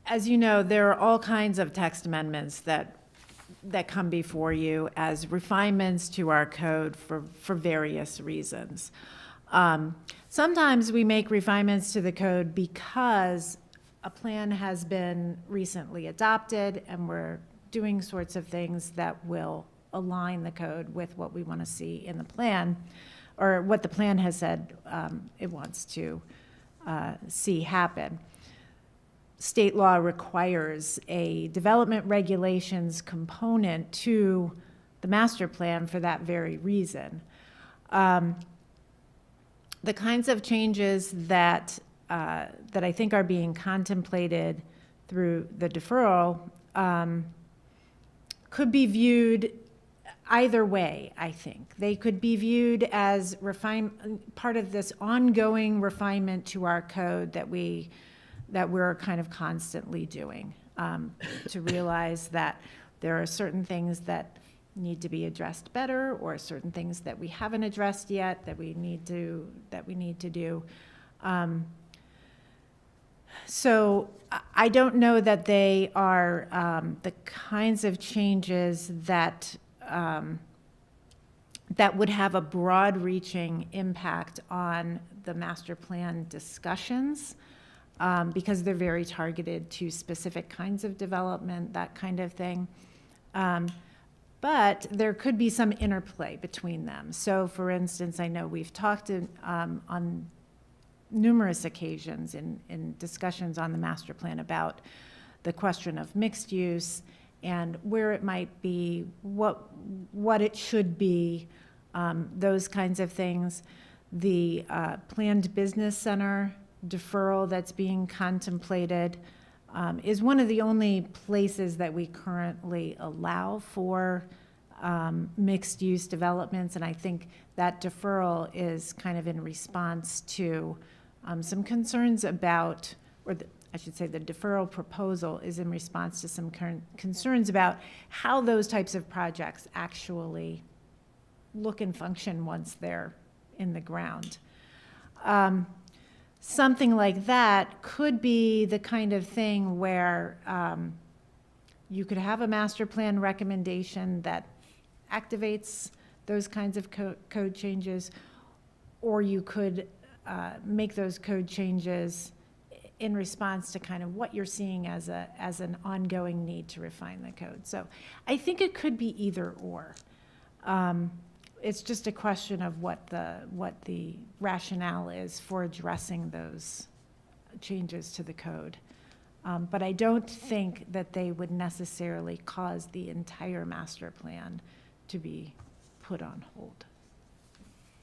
As you know, there are all kinds of text amendments that come before you as refinements to our code for various reasons. Sometimes we make refinements to the code because a plan has been recently adopted and we're doing sorts of things that will align the code with what we want to see in the plan, or what the plan has said it wants to see happen. State law requires a development regulations component to the master plan for that very reason. The kinds of changes that I think are being contemplated through the deferral could be viewed either way, I think. They could be viewed as part of this ongoing refinement to our code that we're kind of constantly doing, to realize that there are certain things that need to be addressed better, or certain things that we haven't addressed yet that we need to do. So I don't know that they are the kinds of changes that that would have a broad-reaching impact on the master plan discussions, because they're very targeted to specific kinds of development, that kind of thing. But there could be some interplay between them. So, for instance, I know we've talked on numerous occasions in discussions on the master plan about the question of mixed use and where it might be, what it should be, those kinds of things. The planned business center deferral that's being contemplated is one of the only places that we currently allow for mixed-use developments, and I think that deferral is kind of in response to some concerns about, I should say the deferral proposal is in response to some concerns about how those types of projects actually look and function once they're in the ground. Something like that could be the kind of thing where you could have a master plan recommendation that activates those kinds of code changes, or you could make those code changes in response to kind of what you're seeing as an ongoing need to refine the code. So I think it could be either or. It's just a question of what the rationale is for addressing those changes to the code. But I don't think that they would necessarily cause the entire master plan to be put on hold.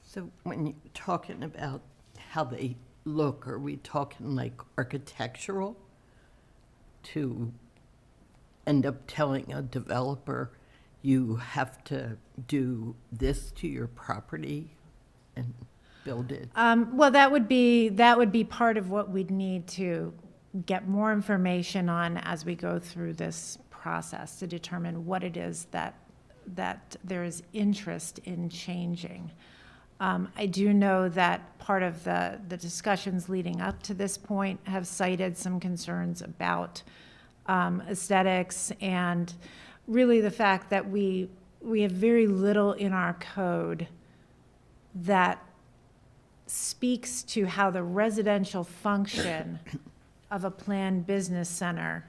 So when you're talking about how they look, are we talking like architectural, to end up telling a developer, you have to do this to your property and build it? Well, that would be part of what we'd need to get more information on as we go through this process to determine what it is that there is interest in changing. I do know that part of the discussions leading up to this point have cited some concerns about aesthetics, and really the fact that we have very little in our code that speaks to how the residential function of a planned business center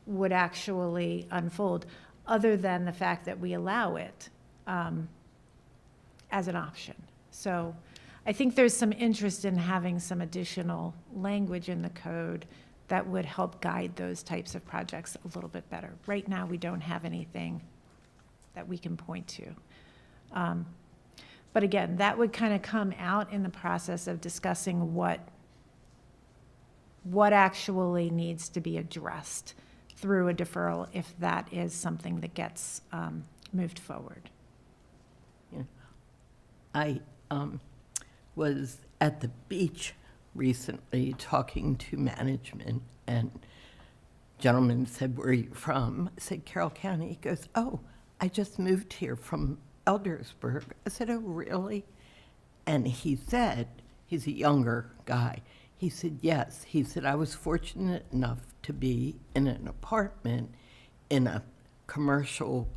would actually unfold, other than the fact that we allow it as an option. So I think there's some interest in having some additional language in the code that would help guide those types of projects a little bit better. Right now, we don't have anything that we can point to. But again, that would kind of come out in the process of discussing what actually needs to be addressed through a deferral, if that is something that gets moved forward. Yeah. I was at the beach recently talking to management, and gentleman said, "Where are you from?" I said, "Carroll County." He goes, "Oh, I just moved here from Eldersburg." I said, "Oh, really?" And he said, he's a younger guy, he said, "Yes." He said, "I was fortunate enough to be in an apartment in a commercial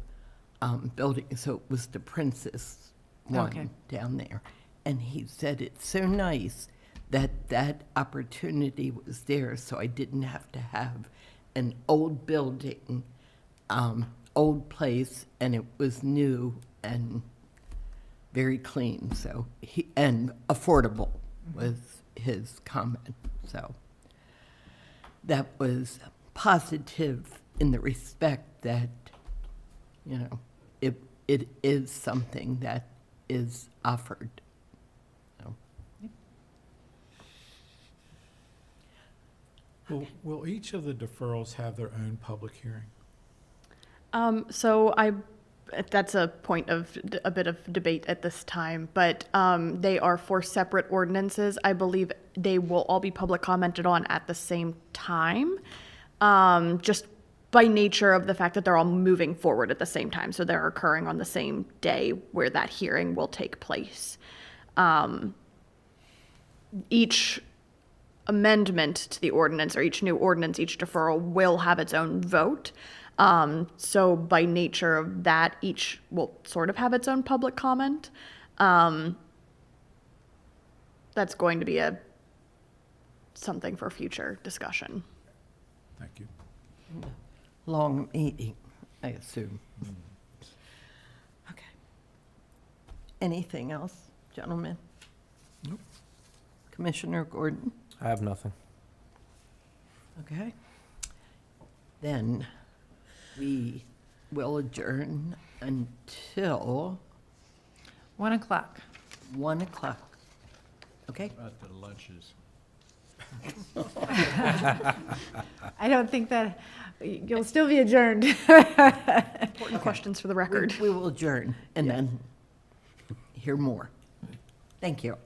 building." So it was the Princess one Okay. down there. And he said, "It's so nice that that opportunity was there, so I didn't have to have an old building old place and it was new and very clean, so and affordable was his comment. So that was positive in the respect that, you know, it is something that is offered. So. Will each of the deferrals have their own public hearing? That's a point of a bit of debate at this time, but they are for separate ordinances. I believe they will all be public commented on at the same time, just by nature of the fact that they're all moving forward at the same time. So they're occurring on the same day where that hearing will take place. Each amendment to the ordinance, or each new ordinance, each deferral will have its own vote. So by nature of that, each will sort of have its own public comment. That's going to be something for future discussion. Thank you. Long meeting, I assume. Okay. Anything else, gentlemen? Nope. Commissioner Gordon? I have nothing. Okay. Then we will adjourn until 1 o'clock. 1 o'clock. Okay? After the lunches. I don't think that, you'll still be adjourned. Important questions for the record. We will adjourn and then hear more. Thank you.